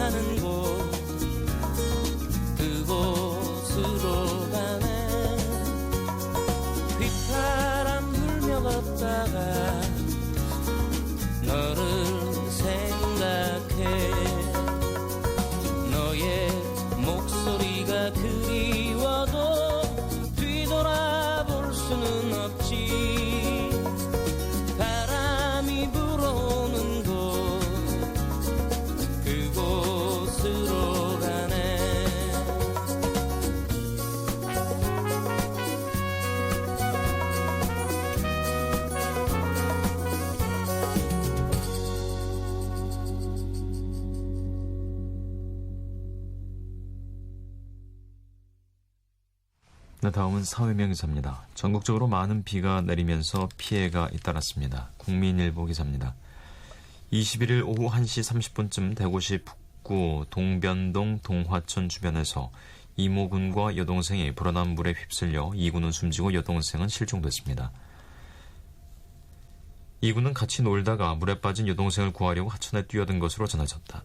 사는 곳 그곳으로 가네. 휘파람 불며 걷다가 너를 생각해. 너의 목소리가 그리워도 뒤돌아볼 수는 없지. 바람이 불어오는 곳 그곳으로 가네. 네, 다음은 사회명기사입니다. 전국적으로 많은 비가 내리면서 피해가 잇따랐습니다. 국민일보 기사입니다. 21일 오후 1시 30분쯤 대구시 북구 동변동 동화천 주변에서 이모군과 여동생이 불어난 물에 휩쓸려 이군은 숨지고 여동생은 실종됐습니다. 이군은 같이 놀다가 물에 빠진 여동생을 구하려고 하천에 뛰어든 것으로 전해졌다.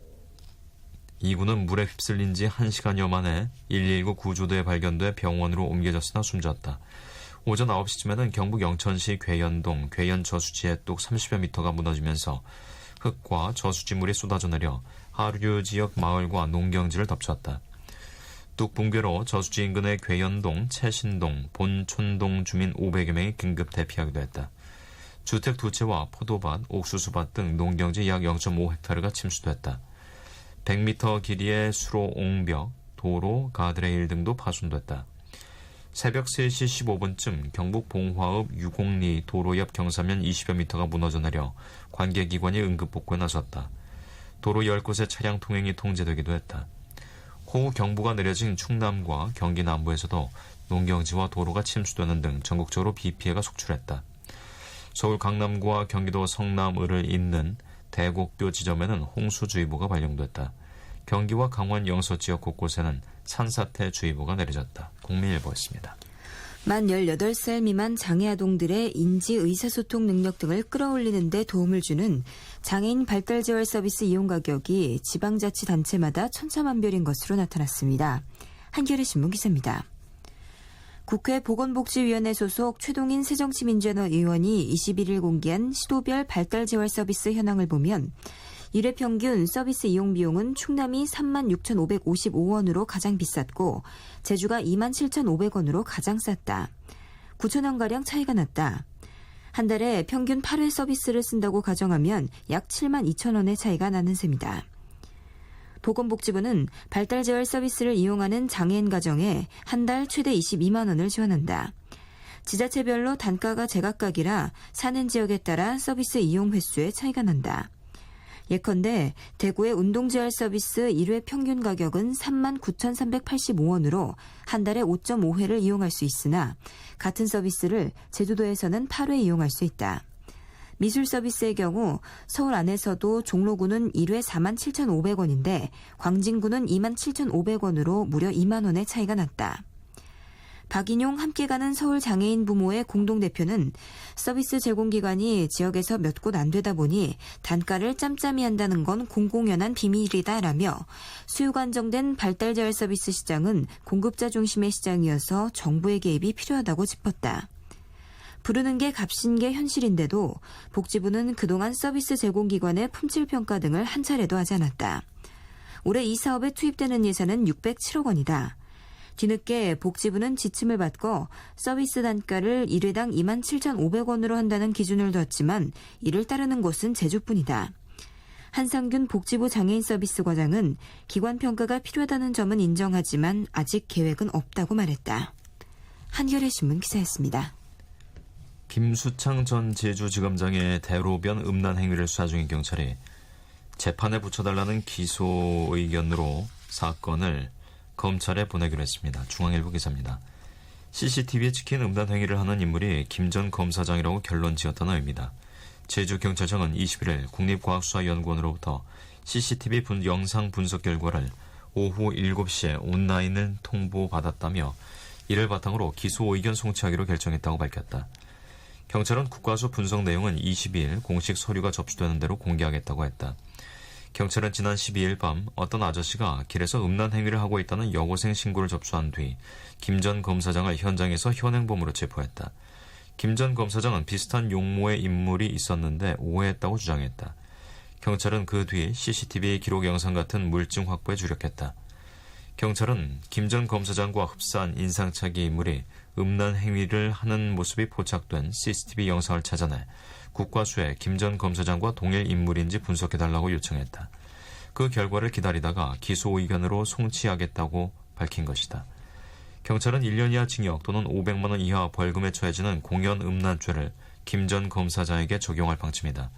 이군은 물에 휩쓸린 지 1시간여 만에 119 구조대에 발견돼 병원으로 옮겨졌으나 숨졌다. 오전 9시쯤에는 경북 영천시 괴연동 괴연 저수지의 뚝 30여 미터가 무너지면서 흙과 저수지물이 쏟아져 내려 하류 지역 마을과 농경지를 덮쳤다. 뚝 붕괴로 저수지 인근의 괴연동, 채신동, 본촌동 주민 500여 명이 긴급 대피하기도 했다. 주택 2채와 포도밭, 옥수수밭 등 농경지 약 0.5헥타르가 침수됐다. 100m 길이의 수로 옹벽, 도로, 가드레일 등도 파손됐다. 새벽 3시 15분쯤 경북 봉화읍 유곡리 도로 옆 경사면 20여 미터가 무너져 내려 관계기관이 응급복구에 나섰다. 도로 10곳의 차량 통행이 통제되기도 했다. 호우 경보가 내려진 충남과 경기 남부에서도 농경지와 도로가 침수되는 등 전국적으로 비 피해가 속출했다. 서울 강남구와 경기도 성남을을 잇는 대곡교 지점에는 홍수주의보가 발령됐다. 경기와 강원 영서 지역 곳곳에는 산사태주의보가 내려졌다. 국민일보였습니다. 만 18살 미만 장애아동들의 인지 의사소통 능력 등을 끌어올리는 데 도움을 주는 장애인 발달재활 서비스 이용 가격이 지방자치단체마다 천차만별인 것으로 나타났습니다. 한겨레 신문 기사입니다. 국회 보건복지위원회 소속 최동인 새정치민주연합 의원이 21일 공개한 시도별 발달재활 서비스 현황을 보면 1회 평균 서비스 이용 비용은 충남이 36,555원으로 가장 비쌌고 제주가 27,500원으로 가장 쌌다. 9,000원가량 차이가 났다. 한 달에 평균 8회 서비스를 쓴다고 가정하면 약 72,000원의 차이가 나는 셈이다. 보건복지부는 발달재활 서비스를 이용하는 장애인 가정에 한 달 최대 22만 원을 지원한다. 지자체별로 단가가 제각각이라 사는 지역에 따라 서비스 이용 횟수에 차이가 난다. 예컨대 대구의 운동재활 서비스 1회 평균 가격은 39,385원으로 한 달에 5.5회를 이용할 수 있으나 같은 서비스를 제주도에서는 8회 이용할 수 있다. 미술 서비스의 경우 서울 안에서도 종로구는 1회 47,500원인데 광진구는 27,500원으로 무려 2만 원의 차이가 났다. 박인용 함께 가는 서울 장애인 부모의 공동대표는 서비스 제공기관이 지역에서 몇 곳 안 되다 보니 단가를 짬짬이 한다는 건 공공연한 비밀이다라며 수요가 안정된 발달재활 서비스 시장은 공급자 중심의 시장이어서 정부의 개입이 필요하다고 짚었다. 부르는 게 값인 게 현실인데도 복지부는 그동안 서비스 제공기관의 품질평가 등을 한 차례도 하지 않았다. 올해 이 사업에 투입되는 예산은 607억 원이다. 뒤늦게 복지부는 지침을 바꿔 서비스 단가를 1회당 27,500원으로 한다는 기준을 뒀지만 이를 따르는 곳은 제주뿐이다. 한상균 복지부 장애인 서비스 과장은 기관 평가가 필요하다는 점은 인정하지만 아직 계획은 없다고 말했다. 한겨레 신문 기사였습니다. 김수창 전 제주지검장의 대로변 음란 행위를 수사 중인 경찰이 재판에 붙여달라는 기소 의견으로 사건을 검찰에 보내기로 했습니다. 중앙일보 기사입니다. CCTV에 찍힌 음란 행위를 하는 인물이 김 전 검사장이라고 결론 지었다는 의미다. 제주경찰청은 21일 국립과학수사연구원으로부터 CCTV 영상 분석 결과를 오후 7시에 온라인을 통보받았다며 이를 바탕으로 기소 의견 송치하기로 결정했다고 밝혔다. 경찰은 국과수 분석 내용은 22일 공식 서류가 접수되는 대로 공개하겠다고 했다. 경찰은 지난 12일 밤 어떤 아저씨가 길에서 음란 행위를 하고 있다는 여고생 신고를 접수한 뒤 김 전 검사장을 현장에서 현행범으로 체포했다. 김 전 검사장은 비슷한 용모의 인물이 있었는데 오해했다고 주장했다. 경찰은 그 뒤 CCTV 기록 영상 같은 물증 확보에 주력했다. 경찰은 김 전 검사장과 흡사한 인상착의 인물이 음란 행위를 하는 모습이 포착된 CCTV 영상을 찾아내 국과수에 김 전 검사장과 동일 인물인지 분석해달라고 요청했다. 그 결과를 기다리다가 기소 의견으로 송치하겠다고 밝힌 것이다. 경찰은 1년 이하 징역 또는 500만 원 이하 벌금에 처해지는 공연 음란죄를 김 전 검사장에게 적용할 방침이다.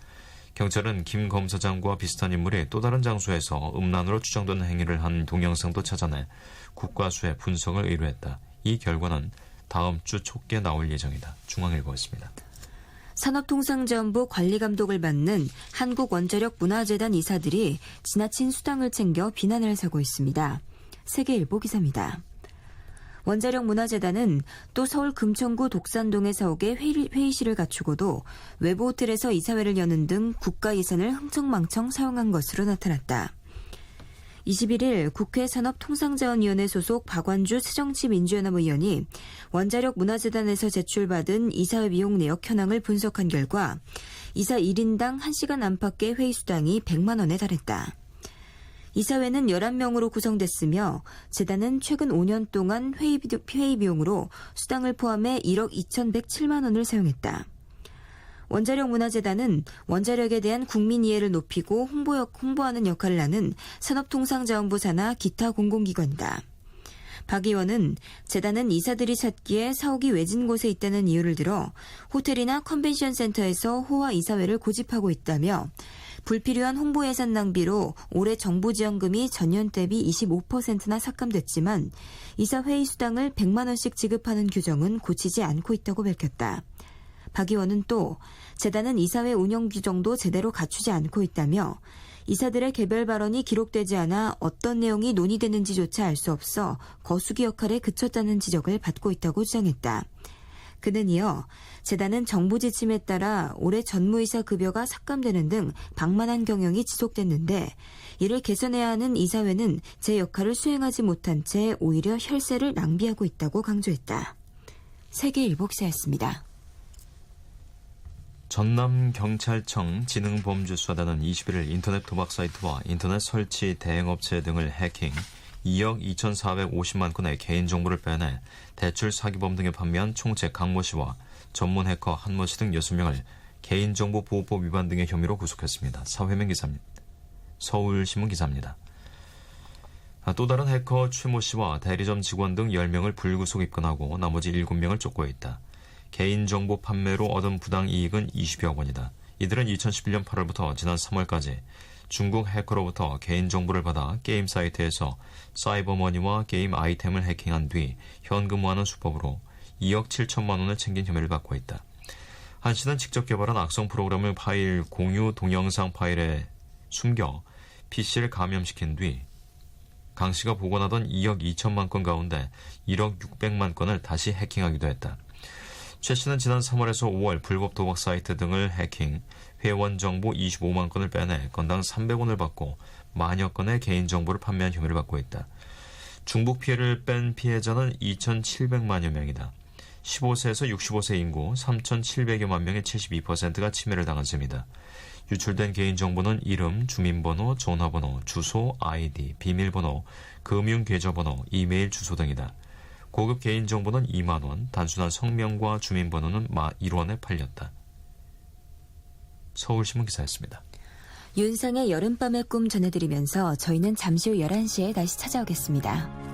경찰은 김 검사장과 비슷한 인물이 또 다른 장소에서 음란으로 추정되는 행위를 한 동영상도 찾아내 국과수에 분석을 의뢰했다. 이 결과는 다음 주 초께 나올 예정이다. 중앙일보였습니다. 산업통상자원부 관리감독을 받는 한국원자력문화재단 이사들이 지나친 수당을 챙겨 비난을 사고 있습니다. 세계일보 기사입니다. 원자력문화재단은 또 서울 금천구 독산동의 사옥에 회의실을 갖추고도 외부 호텔에서 이사회를 여는 등 국가 예산을 흥청망청 사용한 것으로 나타났다. 21일 국회 산업통상자원위원회 소속 박완주 새정치민주연합 의원이 원자력문화재단에서 제출받은 이사회 비용 내역 현황을 분석한 결과 이사 1인당 1시간 안팎의 회의 수당이 100만 원에 달했다. 이사회는 11명으로 구성됐으며 재단은 최근 5년 동안 회의 비용으로 수당을 포함해 1억 2,107만 원을 사용했다. 원자력문화재단은 원자력에 대한 국민 이해를 높이고 홍보하는 역할을 하는 산업통상자원부 산하 기타 공공기관이다. 박 의원은 재단은 이사들이 찾기에 사옥이 외진 곳에 있다는 이유를 들어 호텔이나 컨벤션 센터에서 호화 이사회를 고집하고 있다며 불필요한 홍보 예산 낭비로 올해 정부 지원금이 전년 대비 25%나 삭감됐지만 이사 회의 수당을 100만 원씩 지급하는 규정은 고치지 않고 있다고 밝혔다. 박 의원은 또 재단은 이사회 운영 규정도 제대로 갖추지 않고 있다며 이사들의 개별 발언이 기록되지 않아 어떤 내용이 논의되는지조차 알 수 없어 거수기 역할에 그쳤다는 지적을 받고 있다고 주장했다. 그는 이어 재단은 정부 지침에 따라 올해 전무이사 급여가 삭감되는 등 방만한 경영이 지속됐는데 이를 개선해야 하는 이사회는 제 역할을 수행하지 못한 채 오히려 혈세를 낭비하고 있다고 강조했다. 세계일보 기사였습니다. 전남경찰청 지능범죄수사단은 21일 인터넷 도박 사이트와 인터넷 설치 대행업체 등을 해킹 2억 2,450만 건의 개인정보를 빼내 대출 사기범 등에 판매한 총책 강모 씨와 전문 해커 한모 씨 등 6명을 개인정보보호법 위반 등의 혐의로 구속했습니다. 사회면 기사입니다. 서울신문 기사입니다. 또 다른 해커 최모 씨와 대리점 직원 등 10명을 불구속 입건하고 나머지 7명을 쫓고 있다. 개인정보 판매로 얻은 부당이익은 20여 원이다. 이들은 2011년 8월부터 지난 3월까지 중국 해커로부터 개인정보를 받아 게임 사이트에서 사이버머니와 게임 아이템을 해킹한 뒤 현금화하는 수법으로 2억 7천만 원을 챙긴 혐의를 받고 있다. 한 씨는 직접 개발한 악성 프로그램을 파일 공유 동영상 파일에 숨겨 PC를 감염시킨 뒤 강 씨가 복원하던 2억 2천만 건 가운데 1억 600만 건을 다시 해킹하기도 했다. 최 씨는 지난 3월에서 5월 불법 도박 사이트 등을 해킹, 회원 정보 25만 건을 빼내 건당 300원을 받고 만여 건의 개인정보를 판매한 혐의를 받고 있다. 중복 피해를 뺀 피해자는 2,700만여 명이다. 15세에서 65세 인구 3,700여만 명의 72%가 침해를 당한 셈이다. 유출된 개인정보는 이름, 주민번호, 전화번호, 주소, 아이디, 비밀번호, 금융계좌번호, 이메일 주소 등이다. 고급 개인정보는 2만 원, 단순한 성명과 주민번호는 1원에 팔렸다. 서울신문 기사였습니다. 윤상의 여름밤의 꿈 전해드리면서 저희는 잠시 후 11시에 다시 찾아오겠습니다.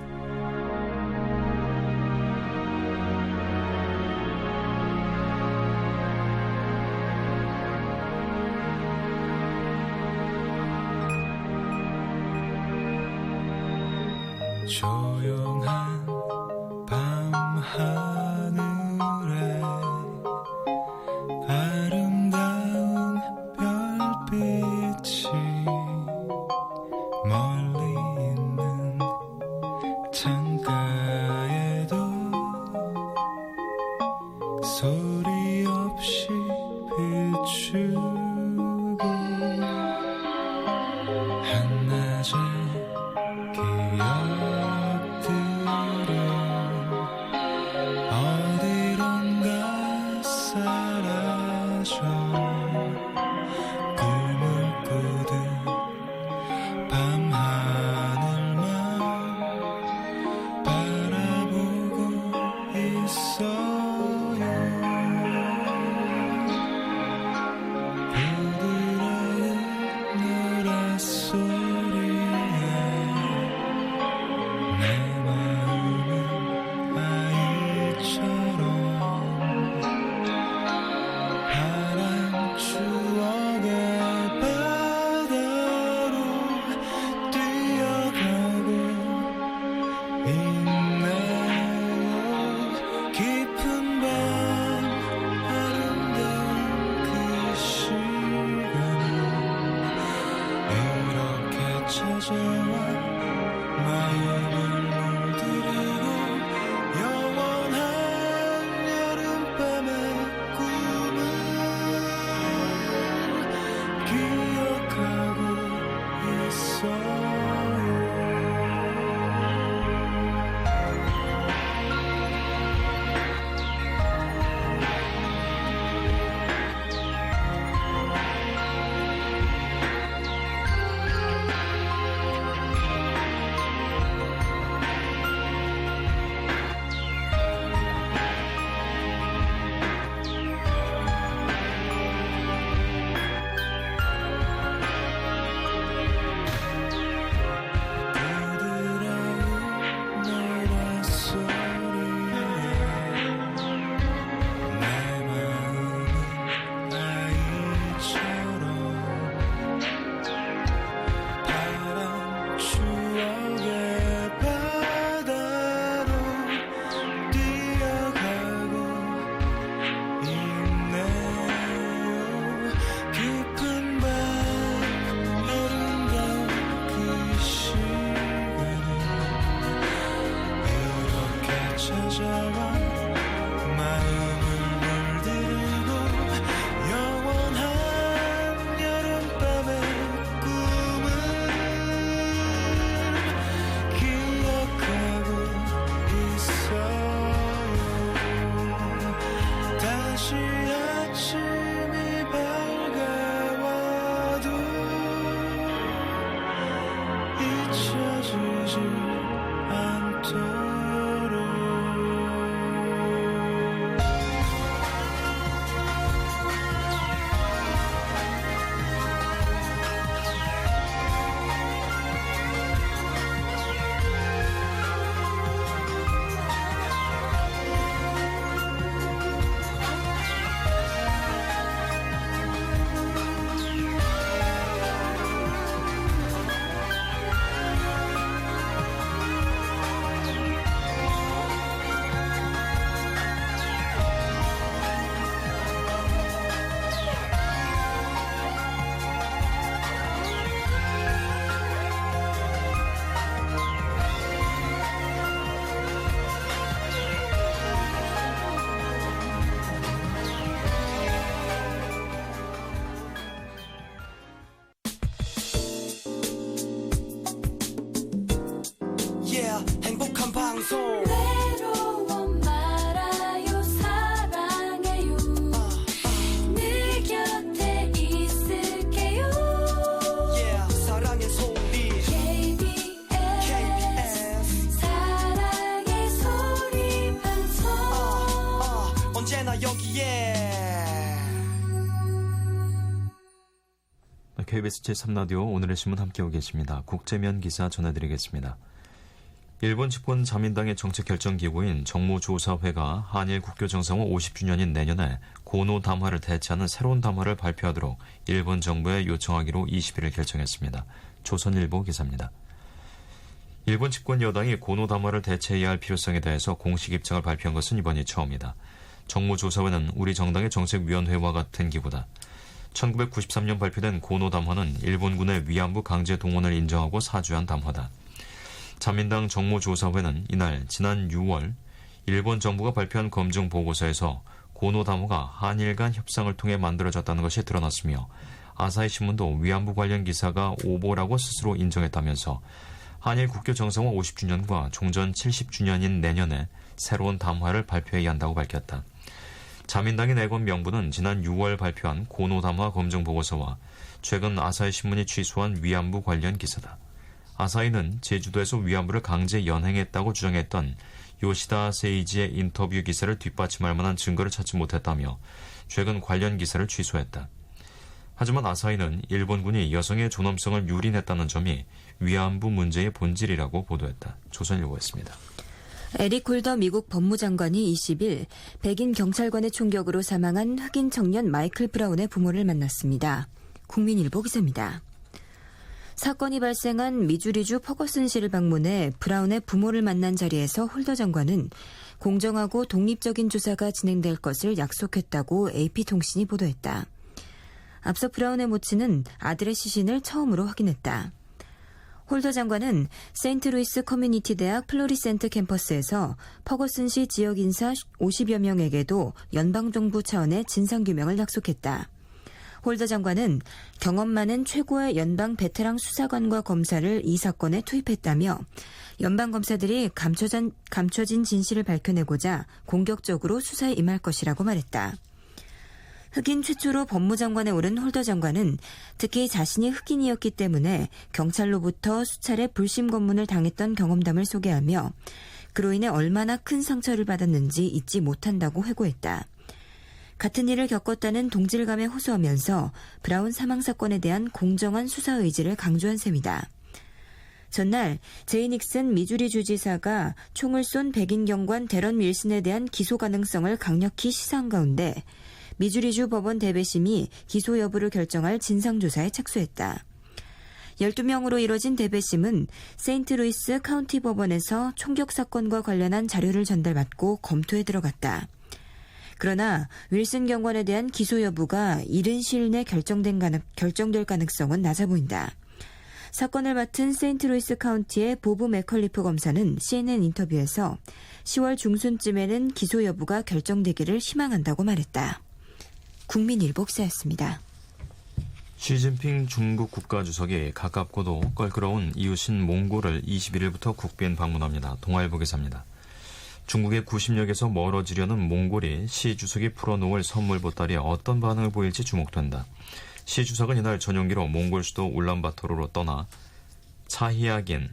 조용한 밤하늘에 아름다운 별빛이 멀리 있는 창가에도 소리 없이 비추고 마음을 물들이고 영원한 여름밤의 꿈을 기억하고 있어요. 행복한 방송 외로워 말아요 사랑해요 늘 곁에 있을게요 사랑의 소리 KBS 사랑의 소리 방송 언제나 여기에 KBS 제3라디오 오늘의 신문 함께하고 계십니다. 국제면 기사 전해드리겠습니다. 일본 집권 자민당의 정책 결정 기구인 정무조사회가 한일 국교 정상화 50주년인 내년에 고노 담화를 대체하는 새로운 담화를 발표하도록 일본 정부에 요청하기로 20일을 결정했습니다. 조선일보 기사입니다. 일본 집권 여당이 고노 담화를 대체해야 할 필요성에 대해서 공식 입장을 발표한 것은 이번이 처음이다. 정무조사회는 우리 정당의 정책위원회와 같은 기구다. 1993년 발표된 고노 담화는 일본군의 위안부 강제 동원을 인정하고 사죄한 담화다. 자민당 정무조사회는 이날 지난 6월 일본 정부가 발표한 검증 보고서에서 고노 담화가 한일 간 협상을 통해 만들어졌다는 것이 드러났으며 아사히 신문도 위안부 관련 기사가 오보라고 스스로 인정했다면서 한일 국교 정상화 50주년과 종전 70주년인 내년에 새로운 담화를 발표해야 한다고 밝혔다. 자민당이 내건 명분은 지난 6월 발표한 고노 담화 검증 보고서와 최근 아사히 신문이 취소한 위안부 관련 기사다. 아사히는 제주도에서 위안부를 강제 연행했다고 주장했던 요시다 세이지의 인터뷰 기사를 뒷받침할 만한 증거를 찾지 못했다며 최근 관련 기사를 취소했다. 하지만 아사히는 일본군이 여성의 존엄성을 유린했다는 점이 위안부 문제의 본질이라고 보도했다. 조선일보였습니다. 에릭 홀더 미국 법무장관이 20일 백인 경찰관의 총격으로 사망한 흑인 청년 마이클 브라운의 부모를 만났습니다. 국민일보 기사입니다. 사건이 발생한 미주리주 퍼거슨시를 방문해 브라운의 부모를 만난 자리에서 홀더 장관은 공정하고 독립적인 조사가 진행될 것을 약속했다고 AP통신이 보도했다. 앞서 브라운의 모친은 아들의 시신을 처음으로 확인했다. 홀더 장관은 세인트루이스 커뮤니티 대학 플로리센트 캠퍼스에서 퍼거슨시 지역 인사 50여 명에게도 연방정부 차원의 진상규명을 약속했다. 홀더 장관은 경험 많은 최고의 연방 베테랑 수사관과 검사를 이 사건에 투입했다며 연방검사들이 감춰진 진실을 밝혀내고자 공격적으로 수사에 임할 것이라고 말했다. 흑인 최초로 법무장관에 오른 홀더 장관은 특히 자신이 흑인이었기 때문에 경찰로부터 수차례 불심 검문을 당했던 경험담을 소개하며 그로 인해 얼마나 큰 상처를 받았는지 잊지 못한다고 회고했다. 같은 일을 겪었다는 동질감에 호소하면서 브라운 사망 사건에 대한 공정한 수사 의지를 강조한 셈이다. 전날 제이 닉슨 미주리 주지사가 총을 쏜 백인 경관 데런 윌슨에 대한 기소 가능성을 강력히 시사한 가운데 미주리주 법원 대배심이 기소 여부를 결정할 진상조사에 착수했다. 12명으로 이뤄진 대배심은 세인트루이스 카운티 법원에서 총격 사건과 관련한 자료를 전달받고 검토에 들어갔다. 그러나 윌슨 경관에 대한 기소 여부가 이른 시일 내 결정될 가능성은 낮아 보인다. 사건을 맡은 세인트루이스 카운티의 보브 맥컬리프 검사는 CNN 인터뷰에서 10월 중순쯤에는 기소 여부가 결정되기를 희망한다고 말했다. 국민일보 기사였습니다. 시진핑 중국 국가주석이 가깝고도 껄끄러운 이웃인 몽골을 21일부터 국빈 방문합니다. 동아일보 기사입니다. 중국의 90력에서 멀어지려는 몽골이 시 주석이 풀어놓을 선물 보따리에 어떤 반응을 보일지 주목된다. 시 주석은 이날 전용기로 몽골 수도 울란바토르로 떠나 차히야긴,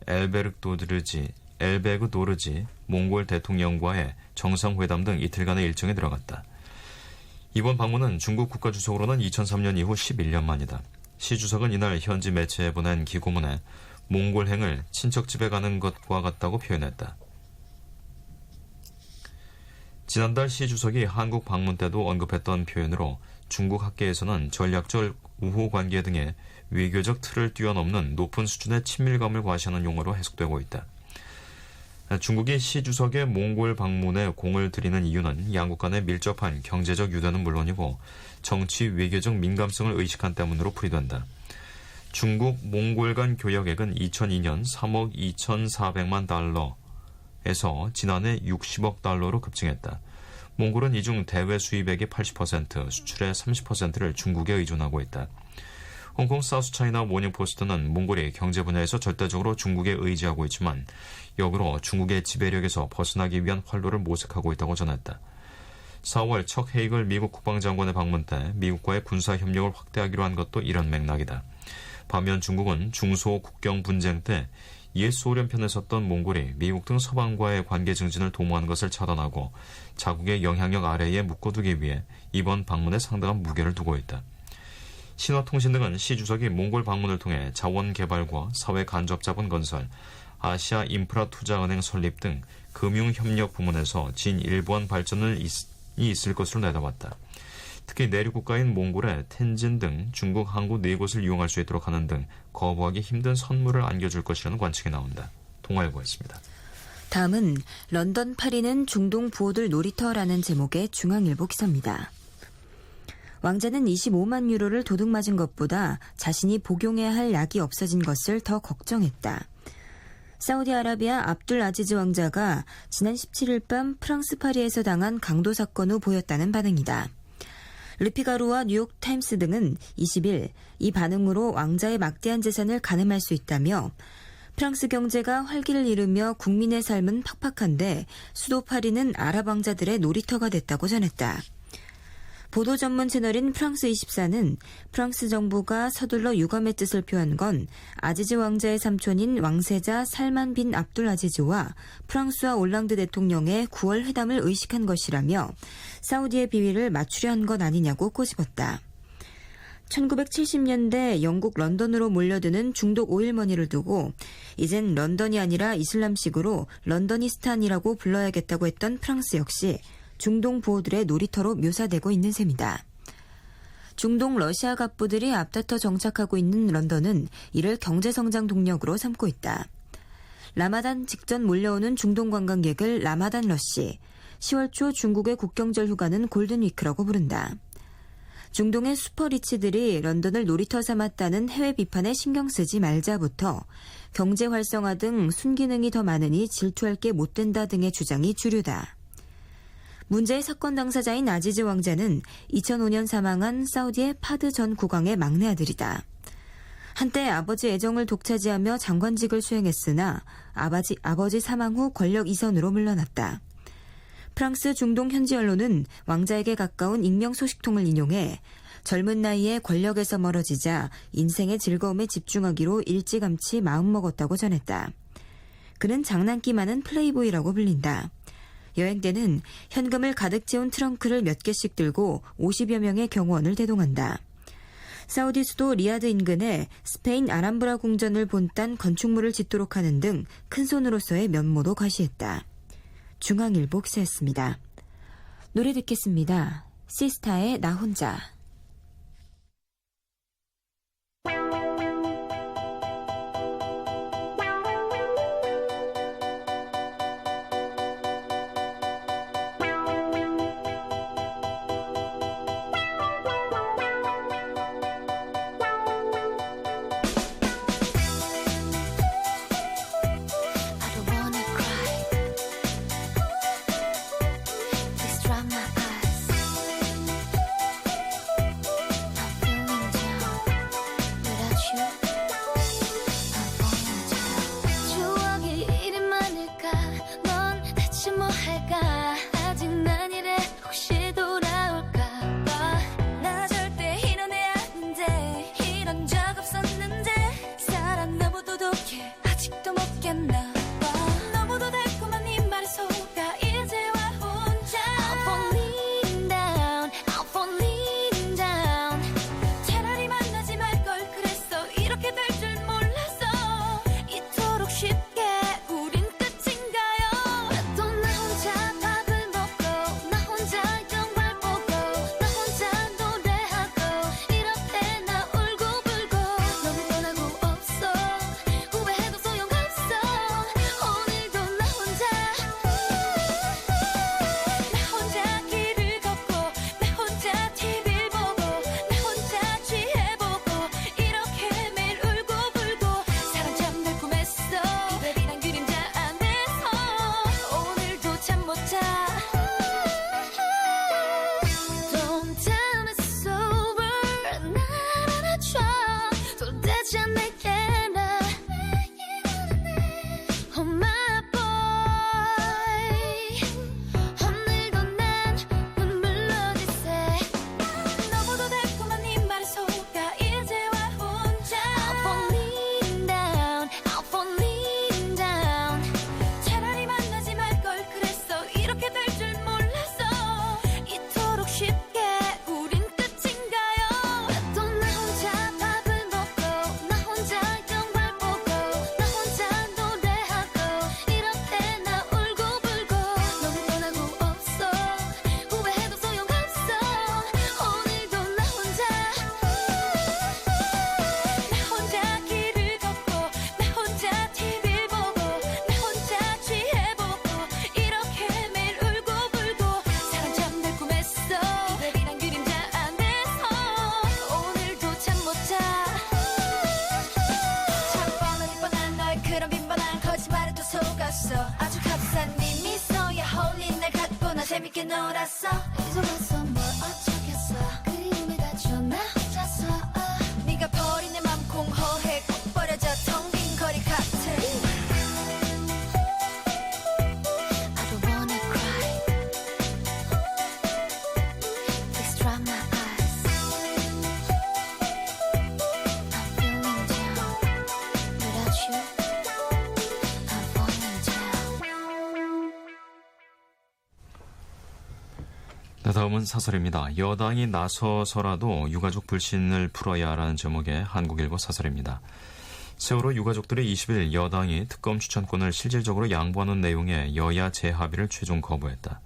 엘베르그 노르지 몽골 대통령과의 정상회담 등 이틀간의 일정에 들어갔다. 이번 방문은 중국 국가주석으로는 2003년 이후 11년 만이다. 시 주석은 이날 현지 매체에 보낸 기고문에 몽골행을 친척집에 가는 것과 같다고 표현했다. 지난달 시 주석이 한국 방문 때도 언급했던 표현으로 중국 학계에서는 전략적 우호 관계 등의 외교적 틀을 뛰어넘는 높은 수준의 친밀감을 과시하는 용어로 해석되고 있다. 중국이 시 주석의 몽골 방문에 공을 들이는 이유는 양국 간의 밀접한 경제적 유대는 물론이고 정치 외교적 민감성을 의식한 때문으로 풀이된다. 중국 몽골 간 교역액은 2002년 3억 2,400만 달러에서 지난해 60억 달러로 급증했다. 몽골은 이 중 대외 수입액의 80%, 수출의 30%를 중국에 의존하고 있다. 홍콩 사우스차이나 모닝포스트는 몽골이 경제 분야에서 절대적으로 중국에 의지하고 있지만 역으로 중국의 지배력에서 벗어나기 위한 활로를 모색하고 있다고 전했다. 4월 척 헤이글 미국 국방장관의 방문 때 미국과의 군사협력을 확대하기로 한 것도 이런 맥락이다. 반면 중국은 중소 국경 분쟁 때 옛 소련편에 섰던 몽골이 미국 등 서방과의 관계 증진을 도모하는 것을 차단하고 자국의 영향력 아래에 묶어두기 위해 이번 방문에 상당한 무게를 두고 있다. 신화통신 등은 시 주석이 몽골 방문을 통해 자원개발과 사회간접자본 건설, 아시아 인프라투자은행 설립 등 금융협력 부문에서 진일보한 발전이 있을 것으로 내다봤다. 특히 내륙국가인 몽골에 텐진 등 중국 항구 4곳을 이용할 수 있도록 하는 등 거부하기 힘든 선물을 안겨줄 것이라는 관측이 나온다. 동아일보였습니다. 다음은 런던 파리는 중동 부호들 놀이터라는 제목의 중앙일보 기사입니다. 왕자는 25만 유로를 도둑맞은 것보다 자신이 복용해야 할 약이 없어진 것을 더 걱정했다. 사우디아라비아 압둘 아지즈 왕자가 지난 17일 밤 프랑스 파리에서 당한 강도 사건 후 보였다는 반응이다. 르피가루와 뉴욕타임스 등은 20일 이 반응으로 왕자의 막대한 재산을 가늠할 수 있다며 프랑스 경제가 활기를 잃으며 국민의 삶은 팍팍한데 수도 파리는 아랍 왕자들의 놀이터가 됐다고 전했다. 보도 전문 채널인 프랑스 24는 프랑스 정부가 서둘러 유감의 뜻을 표한 건 아지즈 왕자의 삼촌인 왕세자 살만 빈 압둘 아지즈와 프랑스와 올랑드 대통령의 9월 회담을 의식한 것이라며 사우디의 비위를 맞추려 한 것 아니냐고 꼬집었다. 1970년대 영국 런던으로 몰려드는 중독 오일머니를 두고 이젠 런던이 아니라 이슬람식으로 런더니스탄이라고 불러야겠다고 했던 프랑스 역시 중동 부호들의 놀이터로 묘사되고 있는 셈이다. 중동 러시아 갑부들이 앞다퉈 정착하고 있는 런던은 이를 경제성장 동력으로 삼고 있다. 라마단 직전 몰려오는 중동 관광객을 라마단 러시, 10월 초 중국의 국경절 휴가는 골든위크라고 부른다. 중동의 슈퍼리치들이 런던을 놀이터 삼았다는 해외 비판에 신경 쓰지 말자부터 경제 활성화 등 순기능이 더 많으니 질투할 게 못 된다 등의 주장이 주류다. 문제의 사건 당사자인 아지즈 왕자는 2005년 사망한 사우디의 파드 전 국왕의 막내 아들이다. 한때 아버지 애정을 독차지하며 장관직을 수행했으나 아버지 사망 후 권력 이선으로 물러났다. 프랑스 중동 현지 언론은 왕자에게 가까운 익명 소식통을 인용해 젊은 나이에 권력에서 멀어지자 인생의 즐거움에 집중하기로 일찌감치 마음먹었다고 전했다. 그는 장난기 많은 플레이보이라고 불린다. 여행 때는 현금을 가득 채운 트렁크를 몇 개씩 들고 50여 명의 경호원을 대동한다. 사우디 수도 리야드 인근에 스페인 아람브라 궁전을 본딴 건축물을 짓도록 하는 등 큰손으로서의 면모도 과시했다. 중앙일보 기사였습니다. 노래 듣겠습니다. 시스타의 나 혼자. 아주 값싼 네 미소야 홀린 날 갖고 나 재밌게 놀았어 잊어봤어 뭘 어쩌겠어 그리움에 다쳐 나 혼자서 네가 버린 내 맘 공허해 꼭 버려져 텅 빈 거리 같아 I don't wanna cry Please dry my eyes I'm feeling down Without you 네, 다음은 사설입니다. 여당이 나서서라도 유가족 불신을 풀어야 하라는 제목의 한국일보 사설입니다. 세월호 유가족들이 20일 여당이 특검 추천권을 실질적으로 양보하는 내용의 여야 재합의를 최종 거부했다.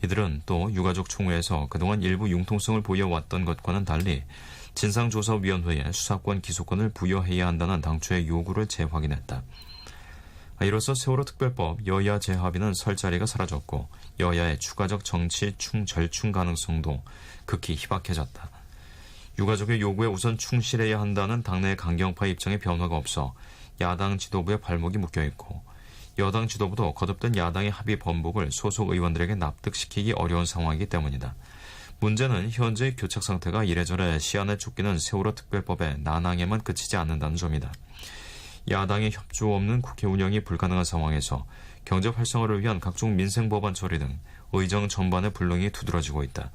이들은 또 유가족 총회에서 그동안 일부 융통성을 보여왔던 것과는 달리 진상조사위원회에 수사권 기소권을 부여해야 한다는 당초의 요구를 재확인했다. 이로써 세월호 특별법 여야 재합의는 설 자리가 사라졌고 여야의 추가적 정치 절충 가능성도 극히 희박해졌다. 유가족의 요구에 우선 충실해야 한다는 당내 강경파 입장에 변화가 없어 야당 지도부의 발목이 묶여있고 여당 지도부도 거듭된 야당의 합의 번복을 소속 의원들에게 납득시키기 어려운 상황이기 때문이다. 문제는 현재의 교착 상태가 이래저래 시안에 쫓기는 세월호 특별법의 난항에만 그치지 않는다는 점이다. 야당의 협조 없는 국회 운영이 불가능한 상황에서 경제 활성화를 위한 각종 민생 법안 처리 등 의정 전반의 불능이 두드러지고 있다.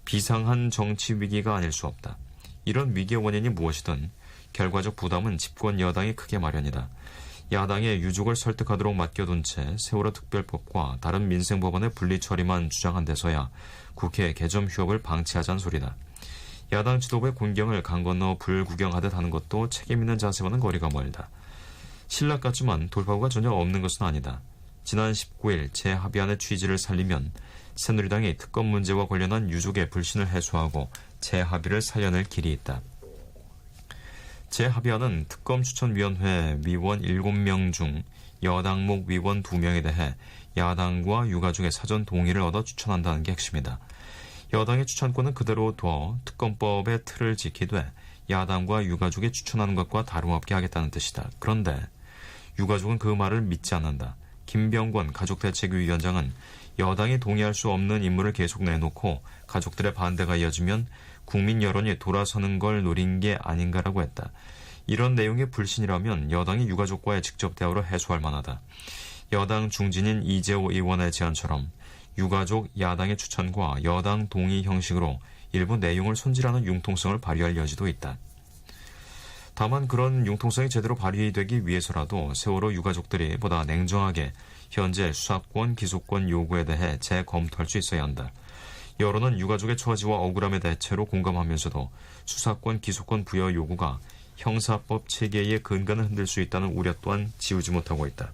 비상한 정치 위기가 아닐 수 없다. 이런 위기의 원인이 무엇이든 결과적 부담은 집권 여당이 크게 마련이다. 야당의 유족을 설득하도록 맡겨둔 채 세월호 특별법과 다른 민생 법안의 분리 처리만 주장한 데서야 국회 개점 휴업을 방치하자는 소리다. 야당 지도부의 곤경을 강 건너 불구경하듯 하는 것도 책임있는 자세와는 거리가 멀다. 신락 같지만 돌파구가 전혀 없는 것은 아니다. 지난 19일 재합의안의 취지를 살리면 새누리당이 특검 문제와 관련한 유족의 불신을 해소하고 재합의를 살려낼 길이 있다. 재합의안은 특검추천위원회 위원 7명 중 여당목 위원 2명에 대해 야당과 유가족의 사전 동의를 얻어 추천한다는 게 핵심이다. 여당의 추천권은 그대로 둬 특검법의 틀을 지키되 야당과 유가족이 추천하는 것과 다름없게 하겠다는 뜻이다. 그런데 유가족은 그 말을 믿지 않는다. 김병권 가족대책위원장은 여당이 동의할 수 없는 인물을 계속 내놓고 가족들의 반대가 이어지면 국민 여론이 돌아서는 걸 노린 게 아닌가라고 했다. 이런 내용의 불신이라면 여당이 유가족과의 직접 대화로 해소할 만하다. 여당 중진인 이재호 의원의 제안처럼 유가족 야당의 추천과 여당 동의 형식으로 일부 내용을 손질하는 융통성을 발휘할 여지도 있다. 다만 그런 융통성이 제대로 발휘되기 위해서라도 세월호 유가족들이 보다 냉정하게 현재 수사권, 기소권 요구에 대해 재검토할 수 있어야 한다. 여론은 유가족의 처지와 억울함에 대체로 공감하면서도 수사권, 기소권 부여 요구가 형사법 체계의 근간을 흔들 수 있다는 우려 또한 지우지 못하고 있다.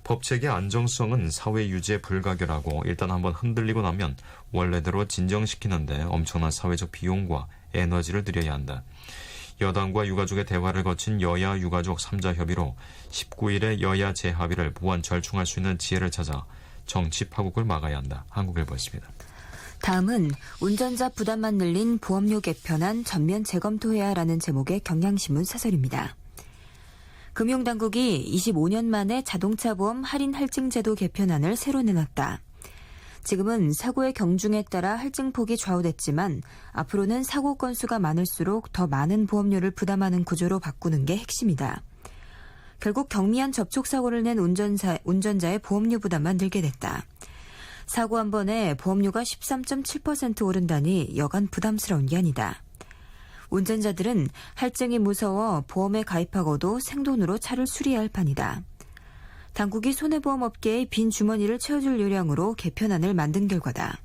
법체계 안정성은 사회 유지에 불가결하고 일단 한번 흔들리고 나면 원래대로 진정시키는데 엄청난 사회적 비용과 에너지를 들여야 한다. 여당과 유가족의 대화를 거친 여야 유가족 3자 협의로 19일에 여야 재합의를 보완 절충할 수 있는 지혜를 찾아 정치 파국을 막아야 한다. 한국일보였습니다. 다음은 운전자 부담만 늘린 보험료 개편안 전면 재검토해야라는 제목의 경향신문 사설입니다. 금융당국이 25년 만에 자동차 보험 할인 할증제도 개편안을 새로 내놨다. 지금은 사고의 경중에 따라 할증폭이 좌우됐지만 앞으로는 사고 건수가 많을수록 더 많은 보험료를 부담하는 구조로 바꾸는 게 핵심이다. 결국 경미한 접촉사고를 낸 운전자의 보험료 부담만 늘게 됐다. 사고 한 번에 보험료가 13.7% 오른다니 여간 부담스러운 게 아니다. 운전자들은 할증이 무서워 보험에 가입하고도 생돈으로 차를 수리해야 할 판이다. 당국이 손해보험업계의 빈 주머니를 채워줄 요량으로 개편안을 만든 결과다.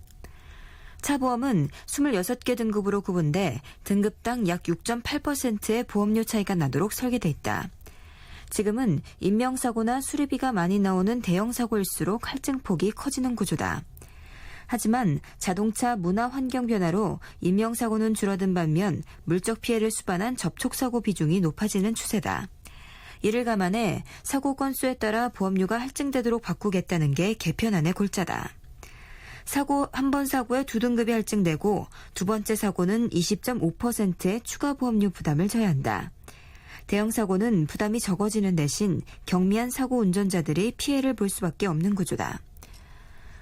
차보험은 26개 등급으로 구분돼 등급당 약 6.8%의 보험료 차이가 나도록 설계돼 있다. 지금은 인명사고나 수리비가 많이 나오는 대형사고일수록 할증폭이 커지는 구조다. 하지만 자동차 문화 환경 변화로 인명사고는 줄어든 반면 물적 피해를 수반한 접촉사고 비중이 높아지는 추세다. 이를 감안해 사고 건수에 따라 보험료가 할증되도록 바꾸겠다는 게 개편안의 골자다. 한 번 사고에 2등급이 할증되고 두 번째 사고는 20.5%의 추가 보험료 부담을 져야 한다. 대형 사고는 부담이 적어지는 대신 경미한 사고 운전자들이 피해를 볼 수밖에 없는 구조다.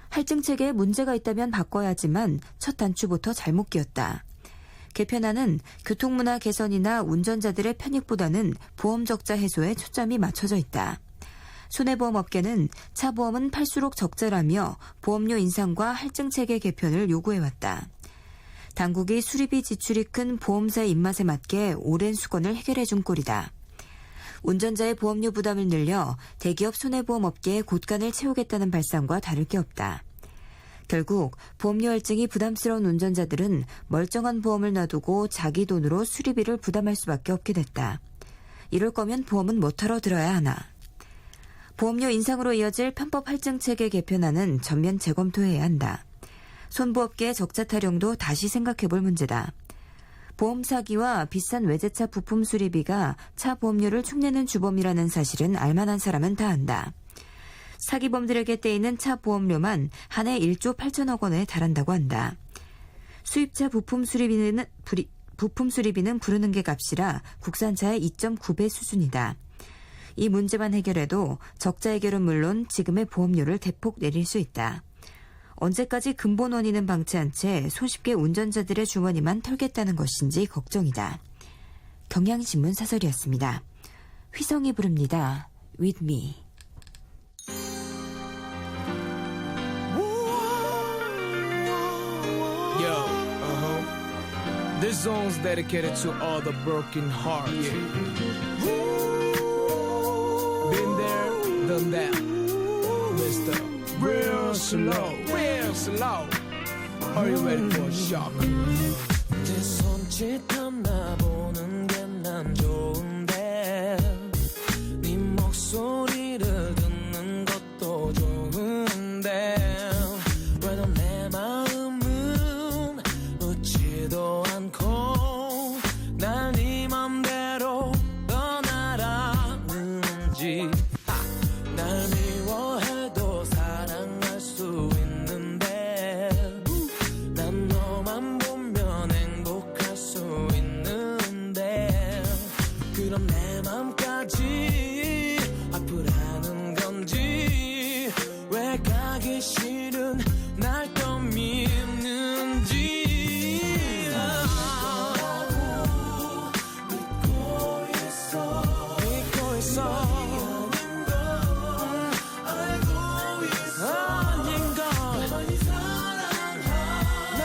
할증 체계에 문제가 있다면 바꿔야 하지만 첫 단추부터 잘못 끼었다. 개편안은 교통문화 개선이나 운전자들의 편익보다는 보험 적자 해소에 초점이 맞춰져 있다. 손해보험업계는 차보험은 팔수록 적자라며 보험료 인상과 할증 체계 개편을 요구해왔다. 당국이 수리비 지출이 큰 보험사의 입맛에 맞게 오랜 수건을 해결해준 꼴이다. 운전자의 보험료 부담을 늘려 대기업 손해보험업계의 곳간을 채우겠다는 발상과 다를 게 없다. 결국 보험료 할증이 부담스러운 운전자들은 멀쩡한 보험을 놔두고 자기 돈으로 수리비를 부담할 수밖에 없게 됐다. 이럴 거면 보험은 못하러 들어야 하나. 보험료 인상으로 이어질 편법 할증 체계 개편안은 전면 재검토해야 한다. 손보업계의 적자 타령도 다시 생각해볼 문제다. 보험 사기와 비싼 외제차 부품 수리비가 차 보험료를 축내는 주범이라는 사실은 알만한 사람은 다 안다. 사기범들에게 떼이는 차 보험료만 한 해 1조 8천억 원에 달한다고 한다. 수입차 부품 수리비는 부품 수리비는 부르는 게 값이라 국산차의 2.9배 수준이다. 이 문제만 해결해도 적자 해결은 물론 지금의 보험료를 대폭 내릴 수 있다. 언제까지 근본 원인은 방치한 채 손쉽게 운전자들의 주머니만 털겠다는 것인지 걱정이다. 경향신문 사설이었습니다. 휘성이 부릅니다. With me. Yo, This song's dedicated to all the broken hearts. Been there, done that. Mr. Real slow, real slow. Are you ready for a shock? 내 손짓 하나 보는 게 난 좋은데 네 목소리를 듣는 것도 좋은데 왜 넌 내 마음은 묻지도 않고 날 네 맘대로 떠나라는지 날 미워해도 사랑할 수 있는데 난 너만 보면 행복할 수 있는데 그럼 내 맘까지 아프라는 건지 왜 가기 싫은 날 또 믿는지 믿고 있어 아닌 걸 나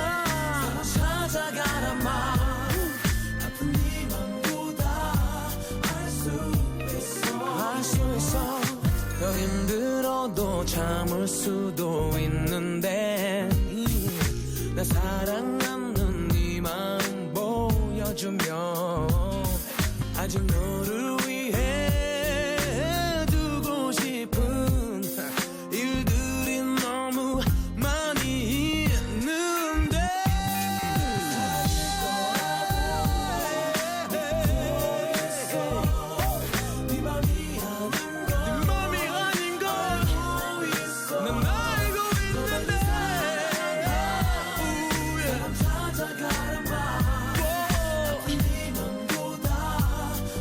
찾아가란 말 아픈 네 맘보다 알 수 있어 더 힘들어도 참을 수도 있는데 나 사랑하는 네 마음 보여주면 아직 너를 위해 두고 싶은 일들이 너무 많이 있는데 네 맘이 아닌 걸 난 알고 있는데 사람 찾아가란 말 네 맘보다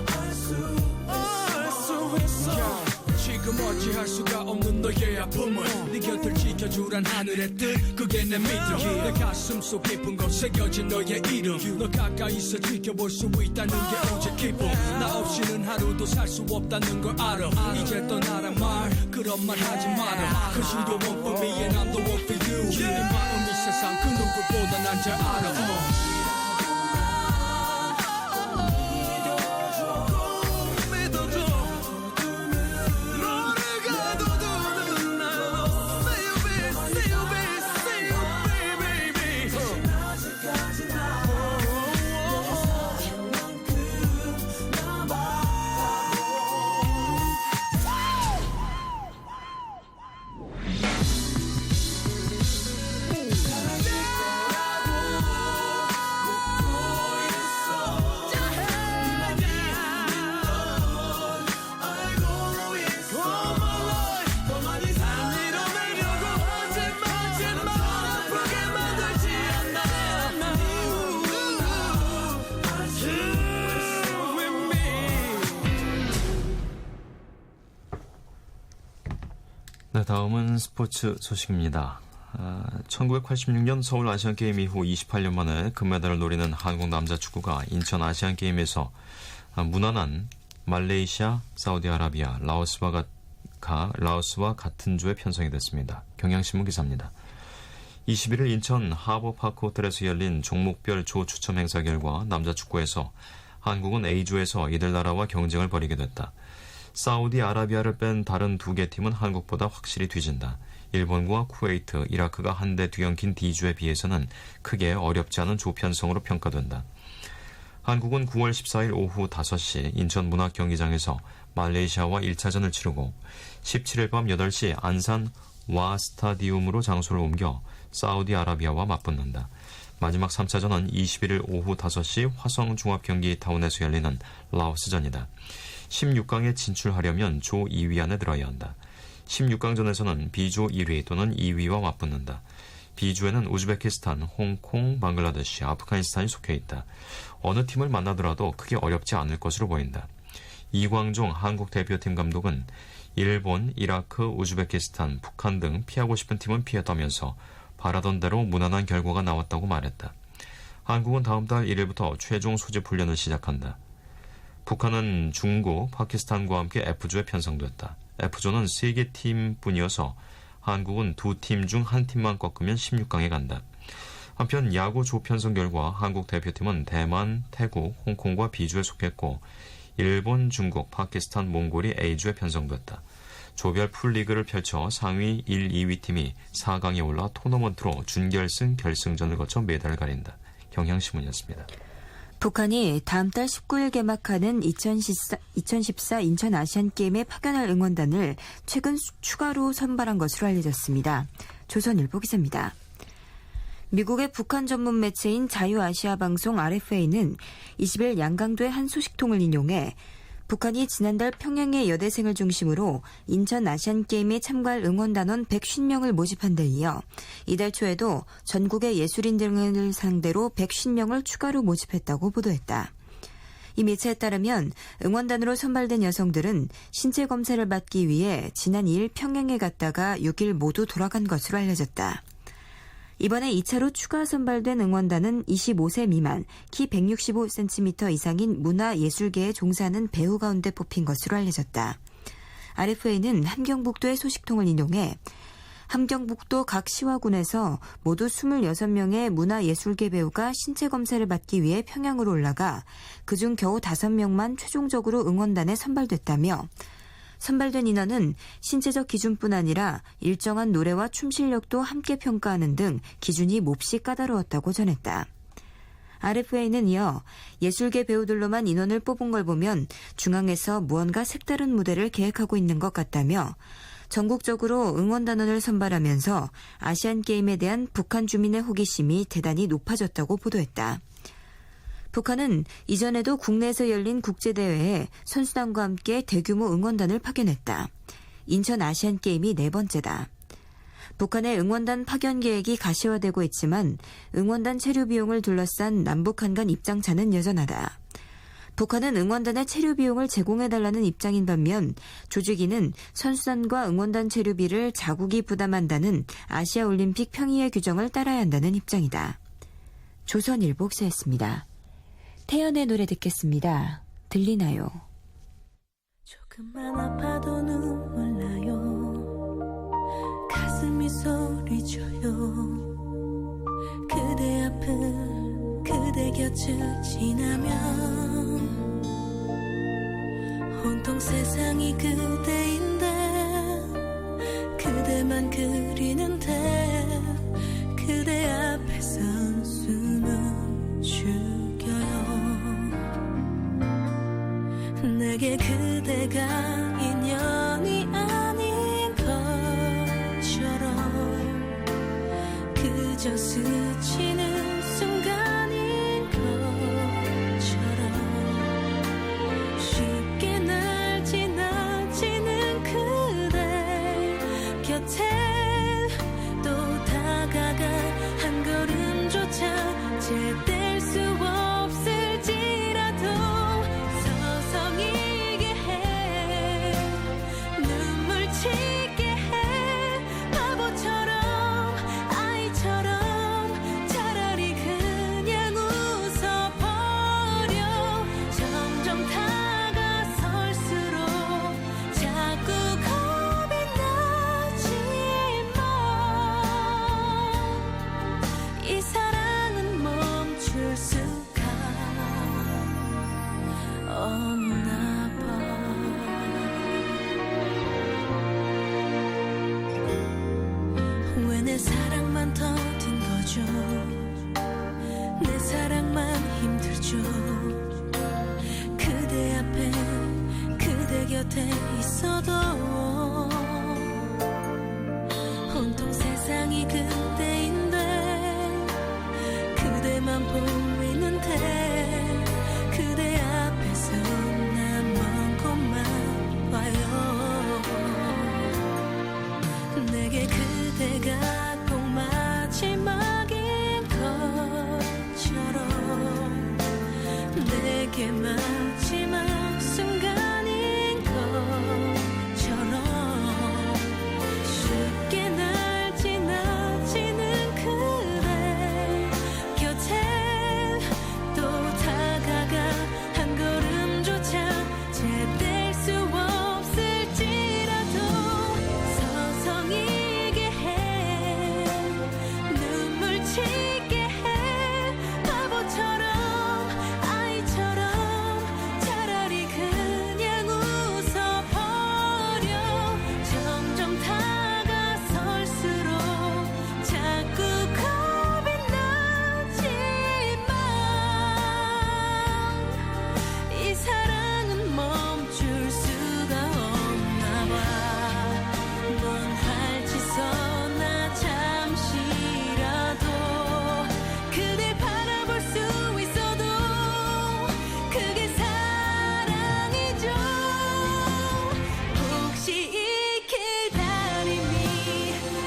알 수 있어 지금 어찌할 수가 없는 너의 아픔을 네 곁을 지켜주란 하늘의 뜻 그게 내 믿음 내 가슴 속 깊은 곳 새겨진 너의 이름 너 가까이서 지켜볼 수 있다는 게 오직 기쁨 나 없이는 하루도 살 수 없다는 걸 알아 이제 떠나란 말 그런 말 하지 마라 Cause you don't want for me and I'm the one for you 네 마음이 세상 그 누구보다 난 잘 알아 네, 다음은 스포츠 소식입니다. 1986년 서울 아시안게임 이후 28년 만에 금메달을 노리는 한국 남자 축구가 인천 아시안게임에서 무난한 말레이시아, 사우디아라비아, 라오스와 같은 조에 편성이 됐습니다. 경향신문 기사입니다. 21일 인천 하버파크 호텔에서 열린 종목별 조 추첨 행사 결과 남자 축구에서 한국은 A조에서 이들 나라와 경쟁을 벌이게 됐다. 사우디아라비아를 뺀 다른 두 개 팀은 한국보다 확실히 뒤진다. 일본과 쿠웨이트, 이라크가 한데 뒤엉킨 D조에 비해서는 크게 어렵지 않은 조 편성으로 평가된다. 한국은 9월 14일 오후 5시 인천 문학경기장에서 말레이시아와 1차전을 치르고 17일 밤 8시 안산 와 스타디움으로 장소를 옮겨 사우디아라비아와 맞붙는다. 마지막 3차전은 21일 오후 5시 화성 종합경기타운에서 열리는 라오스전이다. 16강에 진출하려면 조 2위 안에 들어야 한다. 16강전에서는 B조 1위 또는 2위와 맞붙는다. B조에는 우즈베키스탄, 홍콩, 방글라데시, 아프가니스탄이 속해 있다. 어느 팀을 만나더라도 크게 어렵지 않을 것으로 보인다. 이광종 한국 대표팀 감독은 일본, 이라크, 우즈베키스탄, 북한 등 피하고 싶은 팀은 피했다면서 바라던 대로 무난한 결과가 나왔다고 말했다. 한국은 다음 달 1일부터 최종 소집 훈련을 시작한다. 북한은 중국, 파키스탄과 함께 F조에 편성됐다. F조는 3개 팀뿐이어서 한국은 2팀 중 한 팀만 꺾으면 16강에 간다. 한편 야구 조 편성 결과 한국 대표팀은 대만, 태국, 홍콩과 B조에 속했고 일본, 중국, 파키스탄, 몽골이 A조에 편성됐다. 조별 풀리그를 펼쳐 상위 1, 2위 팀이 4강에 올라 토너먼트로 준결승, 결승전을 거쳐 메달을 가린다. 경향신문이었습니다. 북한이 다음 달 19일 개막하는 2014 인천 아시안게임에 파견할 응원단을 최근 추가로 선발한 것으로 알려졌습니다. 조선일보 기사입니다. 미국의 북한 전문 매체인 자유아시아방송 RFA는 20일 양강도의 한 소식통을 인용해 북한이 지난달 평양의 여대생을 중심으로 인천 아시안게임에 참가할 응원단원 150명을 모집한 데 이어 이달 초에도 전국의 예술인 등을 상대로 150명을 추가로 모집했다고 보도했다. 이 매체에 따르면 응원단으로 선발된 여성들은 신체 검사를 받기 위해 지난 2일 평양에 갔다가 6일 모두 돌아간 것으로 알려졌다. 이번에 2차로 추가 선발된 응원단은 25세 미만, 키 165cm 이상인 문화예술계에 종사하는 배우 가운데 뽑힌 것으로 알려졌다. RFA는 함경북도의 소식통을 인용해 함경북도 각 시화군에서 모두 26명의 문화예술계 배우가 신체 검사를 받기 위해 평양으로 올라가 그중 겨우 5명만 최종적으로 응원단에 선발됐다며 선발된 인원은 신체적 기준뿐 아니라 일정한 노래와 춤 실력도 함께 평가하는 등 기준이 몹시 까다로웠다고 전했다. RFA는 이어 예술계 배우들로만 인원을 뽑은 걸 보면 중앙에서 무언가 색다른 무대를 계획하고 있는 것 같다며 전국적으로 응원단원을 선발하면서 아시안게임에 대한 북한 주민의 호기심이 대단히 높아졌다고 보도했다. 북한은 이전에도 국내에서 열린 국제대회에 선수단과 함께 대규모 응원단을 파견했다. 인천 아시안게임이 4번째다. 북한의 응원단 파견 계획이 가시화되고 있지만 응원단 체류 비용을 둘러싼 남북한 간 입장차는 여전하다. 북한은 응원단의 체류 비용을 제공해달라는 입장인 반면 조직위는 선수단과 응원단 체류비를 자국이 부담한다는 아시아올림픽 평의회 규정을 따라야 한다는 입장이다. 조선일보 기사였습니다. 태연의 노래 듣겠습니다. 들리나요? 조금만 아파도 눈물 나요. 가슴이 소리쳐요. 그대 앞을 그대 곁을 지나면 온통 세상이 그대인데 그대만 그리는데 그대 앞에 선 수는 죽여요. 내게 그대가 인연이 아닌 것처럼 그저 스치는 순간인 것처럼 쉽게 날 지나치는 그대 곁에 또 다가가 한 걸음조차 제뗄 수 없을지라도 서성이게 해 눈물 치게 해 바보처럼 아이처럼 차라리 그냥 웃어버려 점점 다가설수록 자꾸 겁이 나지만 이 사랑은 멈출 수가 없나 봐. 왜 내 사랑만 더딘 거죠? 내 사랑만 힘들죠? 그대 앞에 그대 곁에 있어도 온통 세상이 그대인데 그대만 보이는데 그대 앞에서 난 먼 곳만 봐요. 내게 그대가 꼭 맞을 이게 마지막 순간인 것처럼 쉽게 날 지나치는 그대 곁에 또 다가가 한 걸음조차 제댈 수 없을지라도 서성이게 해 눈물 치게 해 바보처럼 아이처럼 차라리 그냥 웃어버려 점점 다가설수록 자꾸 겁이 나지만 이 사랑은 멈출 수가 없나 봐. 넌 할지서나 잠시라도 그댈 바라볼 수 있어도 그게 사랑이죠. 혹시 이 기다림이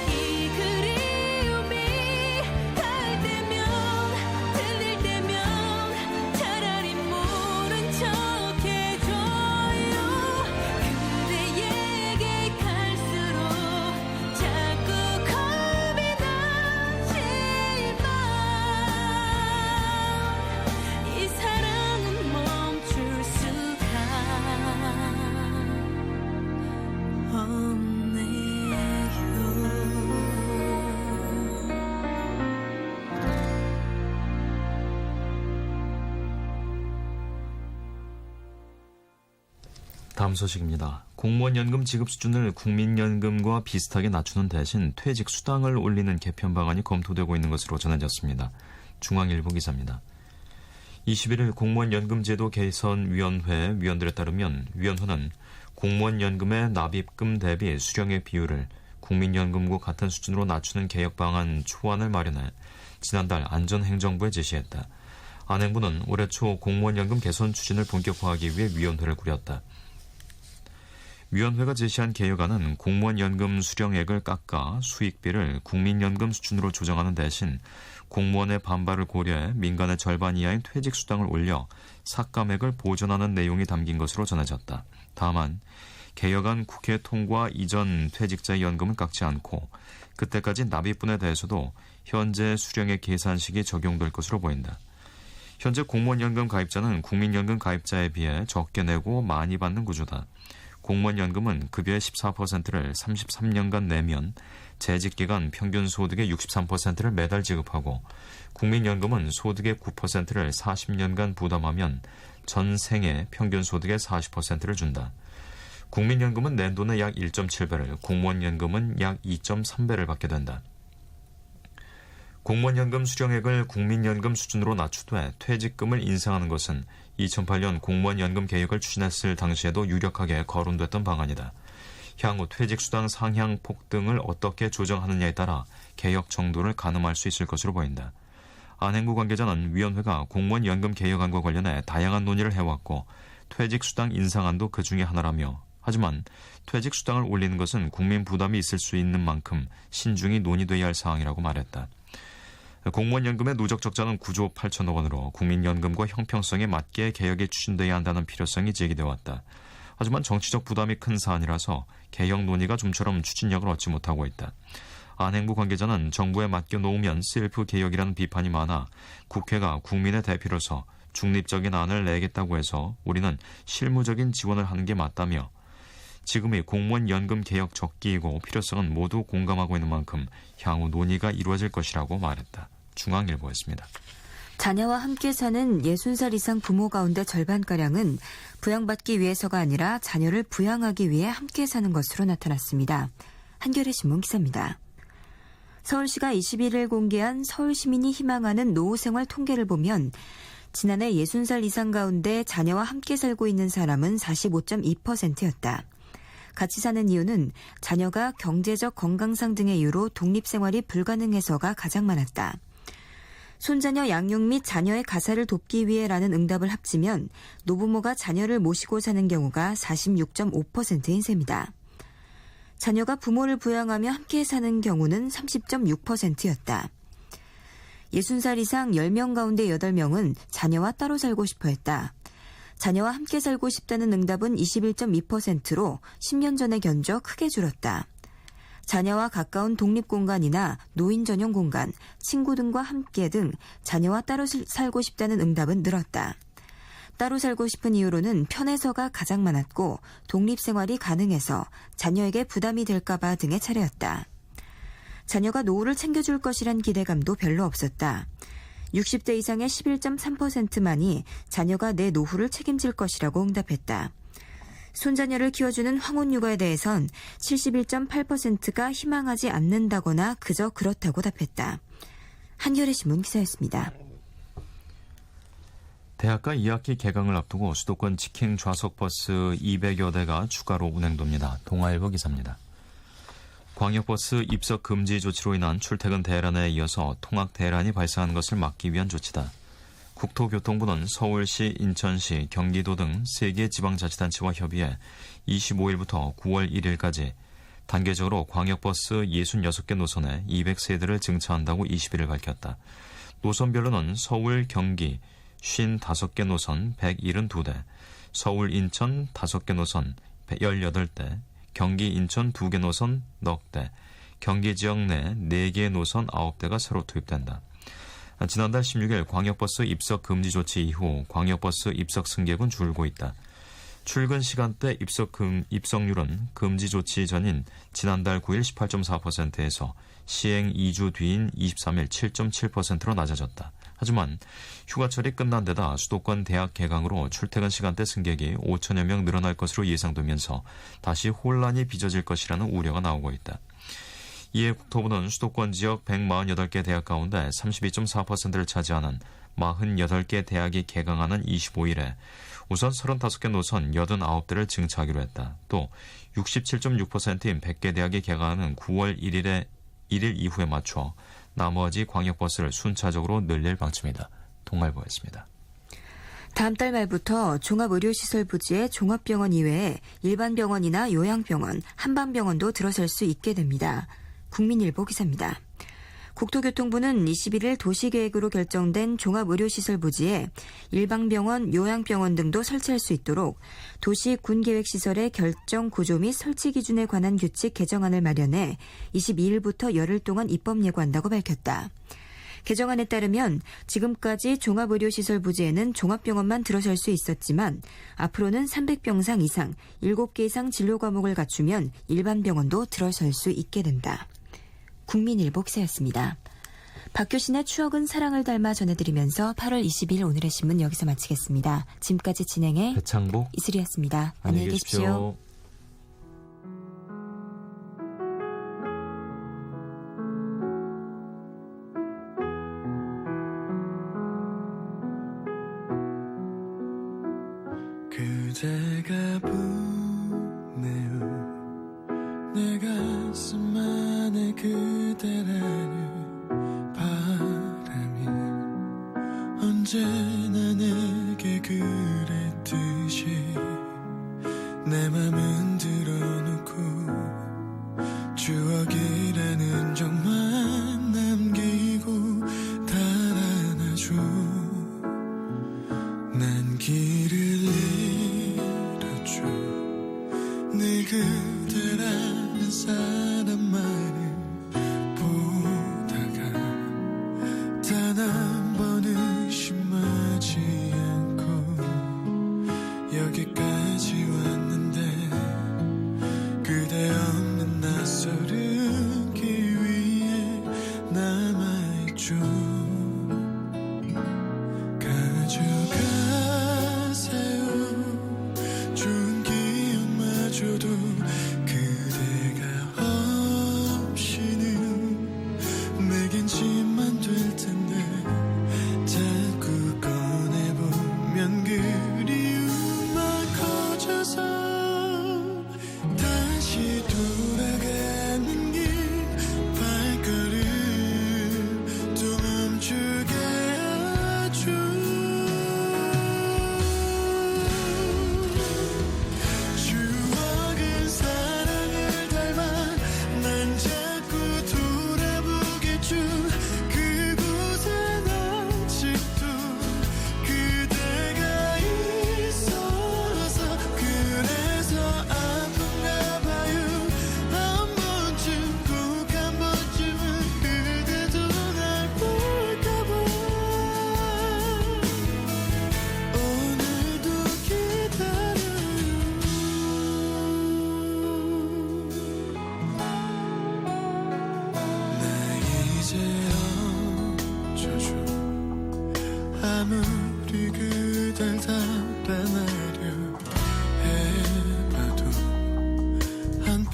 이 그리움이 닿을 때면 들릴 때면 차라리 모른 척 해줘요. 그대에게 갈수록 자꾸 겁이 나지만 이 사랑은 멈출 수가 다음 소식입니다. 공무원 연금 지급 수준을 국민연금과 비슷하게 낮추는 대신 퇴직 수당을 올리는 개편 방안이 검토되고 있는 것으로 전해졌습니다. 중앙일보 기사입니다. 21일 공무원 연금 제도 개선위원회 위원들에 따르면 위원회는 공무원 연금의 납입금 대비 수령액 비율을 국민연금과 같은 수준으로 낮추는 개혁 방안 초안을 마련해 지난달 안전행정부에 제시했다. 안행부는 올해 초 공무원 연금 개선 추진을 본격화하기 위해 위원회를 꾸렸다. 위원회가 제시한 개혁안은 공무원 연금 수령액을 깎아 수익비를 국민연금 수준으로 조정하는 대신 공무원의 반발을 고려해 민간의 절반 이하인 퇴직 수당을 올려 삭감액을 보전하는 내용이 담긴 것으로 전해졌다. 다만 개혁안 국회 통과 이전 퇴직자의 연금은 깎지 않고 그때까지 납입분에 대해서도 현재 수령액 계산식이 적용될 것으로 보인다. 현재 공무원 연금 가입자는 국민연금 가입자에 비해 적게 내고 많이 받는 구조다. 공무원 연금은 급여의 14%를 33년간 내면 재직기간 평균 소득의 63%를 매달 지급하고 국민연금은 소득의 9%를 40년간 부담하면 전 생애 평균 소득의 40%를 준다. 국민연금은 낸돈의 약 1.7배를, 공무원연금은 약 2.3배를 받게 된다. 공무원연금 수령액을 국민연금 수준으로 낮추되 퇴직금을 인상하는 것은 2008년 공무원연금 개혁을 추진했을 당시에도 유력하게 거론됐던 방안이다. 향후 퇴직수당 상향 폭등을 어떻게 조정하느냐에 따라 개혁 정도를 가늠할 수 있을 것으로 보인다. 안행부 관계자는 위원회가 공무원연금 개혁안과 관련해 다양한 논의를 해왔고 퇴직수당 인상안도 그 중에 하나라며, 하지만 퇴직수당을 올리는 것은 국민 부담이 있을 수 있는 만큼 신중히 논의돼야 할 사항이라고 말했다. 공무원연금의 누적 적자는 9조 8천억 원으로 국민연금과 형평성에 맞게 개혁이 추진돼야 한다는 필요성이 제기되어 왔다. 하지만 정치적 부담이 큰 사안이라서 개혁 논의가 좀처럼 추진력을 얻지 못하고 있다. 안행부 관계자는 정부에 맡겨놓으면 셀프 개혁이라는 비판이 많아 국회가 국민의 대표로서 중립적인 안을 내겠다고 해서 우리는 실무적인 지원을 하는 게 맞다며, 지금이 공무원 연금 개혁 적기이고 필요성은 모두 공감하고 있는 만큼 향후 논의가 이루어질 것이라고 말했다. 중앙일보였습니다. 자녀와 함께 사는 60살 이상 부모 가운데 절반가량은 부양받기 위해서가 아니라 자녀를 부양하기 위해 함께 사는 것으로 나타났습니다. 한겨레 신문 기사입니다. 서울시가 21일 공개한 서울시민이 희망하는 노후생활 통계를 보면 지난해 60살 이상 가운데 자녀와 함께 살고 있는 사람은 45.2%였다. 같이 사는 이유는 자녀가 경제적, 건강상 등의 이유로 독립생활이 불가능해서가 가장 많았다. 손자녀 양육 및 자녀의 가사를 돕기 위해라는 응답을 합치면 노부모가 자녀를 모시고 사는 경우가 46.5%인 셈이다. 자녀가 부모를 부양하며 함께 사는 경우는 30.6%였다. 60살 이상 10명 가운데 8명은 자녀와 따로 살고 싶어 했다. 자녀와 함께 살고 싶다는 응답은 21.2%로 10년 전에 견져 크게 줄었다. 자녀와 가까운 독립공간이나 노인 전용 공간, 친구 등과 함께 등 자녀와 따로 살고 싶다는 응답은 늘었다. 따로 살고 싶은 이유로는 편해서가 가장 많았고 독립생활이 가능해서 자녀에게 부담이 될까봐 등의 차례였다. 자녀가 노후를 챙겨줄 것이란 기대감도 별로 없었다. 60대 이상의 11.3%만이 자녀가 내 노후를 책임질 것이라고 응답했다. 손자녀를 키워주는 황혼육아에 대해선 71.8%가 희망하지 않는다거나 그저 그렇다고 답했다. 한겨레신문 기사였습니다. 대학가 2학기 개강을 앞두고 수도권 직행 좌석버스 200여 대가 추가로 운행됩니다. 동아일보 기사입니다. 광역버스 입석 금지 조치로 인한 출퇴근 대란에 이어서 통학 대란이 발생한 것을 막기 위한 조치다. 국토교통부는 서울시, 인천시, 경기도 등 3개 지방자치단체와 협의해 25일부터 9월 1일까지 단계적으로 광역버스 66개 노선에 200세대를 증차한다고 20일을 밝혔다. 노선별로는 서울, 경기 55개 노선 172대, 서울, 인천 5개 노선 18대, 경기, 인천 2개 노선 넉 대, 경기 지역 내 4개 노선 9대가 새로 투입된다. 지난달 16일 광역버스 입석 금지 조치 이후 광역버스 입석 승객은 줄고 있다. 출근 시간대 입석률은 금지 조치 전인 지난달 9일 18.4%에서 시행 2주 뒤인 23일 7.7%로 낮아졌다. 하지만 휴가철이 끝난 데다 수도권 대학 개강으로 출퇴근 시간대 승객이 5천여 명 늘어날 것으로 예상되면서 다시 혼란이 빚어질 것이라는 우려가 나오고 있다. 이에 국토부는 수도권 지역 148개 대학 가운데 32.4%를 차지하는 48개 대학이 개강하는 25일에 우선 35개 노선 89대를 증차하기로 했다. 또 67.6%인 100개 대학이 개강하는 9월 1일 이후에 맞춰 나머지 광역버스를 순차적으로 늘릴 방침이다. 동아일보였습니다. 다음 달 말부터 종합의료시설 부지에 종합병원 이외에 일반 병원이나 요양병원, 한방병원도 들어설 수 있게 됩니다. 국민일보 기사입니다. 국토교통부는 21일 도시계획으로 결정된 종합의료시설 부지에 일반병원, 요양병원 등도 설치할 수 있도록 도시 군계획시설의 결정 구조 및 설치 기준에 관한 규칙 개정안을 마련해 22일부터 열흘 동안 입법 예고한다고 밝혔다. 개정안에 따르면 지금까지 종합의료시설 부지에는 종합병원만 들어설 수 있었지만 앞으로는 300병상 이상 7개 이상 진료 과목을 갖추면 일반 병원도 들어설 수 있게 된다. 국민일보 기사였습니다. 박효신의 추억은 사랑을 닮아 전해드리면서 8월 20일 오늘의 신문 여기서 마치겠습니다. 지금까지 진행해 배창복, 이슬이었습니다. 안녕히 계십시오. 그대가 보내요 내 가슴 안에 그대라는 바람이 언제나 내게 그랬듯이 내 맘은 들어놓고 추억이라는 적만 남기고 달아나줘 난 길을 잃었죠 늘 그대라는 사람만을 보다가 단 한 번은 심하지 않고 여기까지 왔는데 그대 없는 낯설은 길 위에 남아있죠 가져가세요 좋은 기억마저도 그대가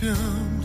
뺨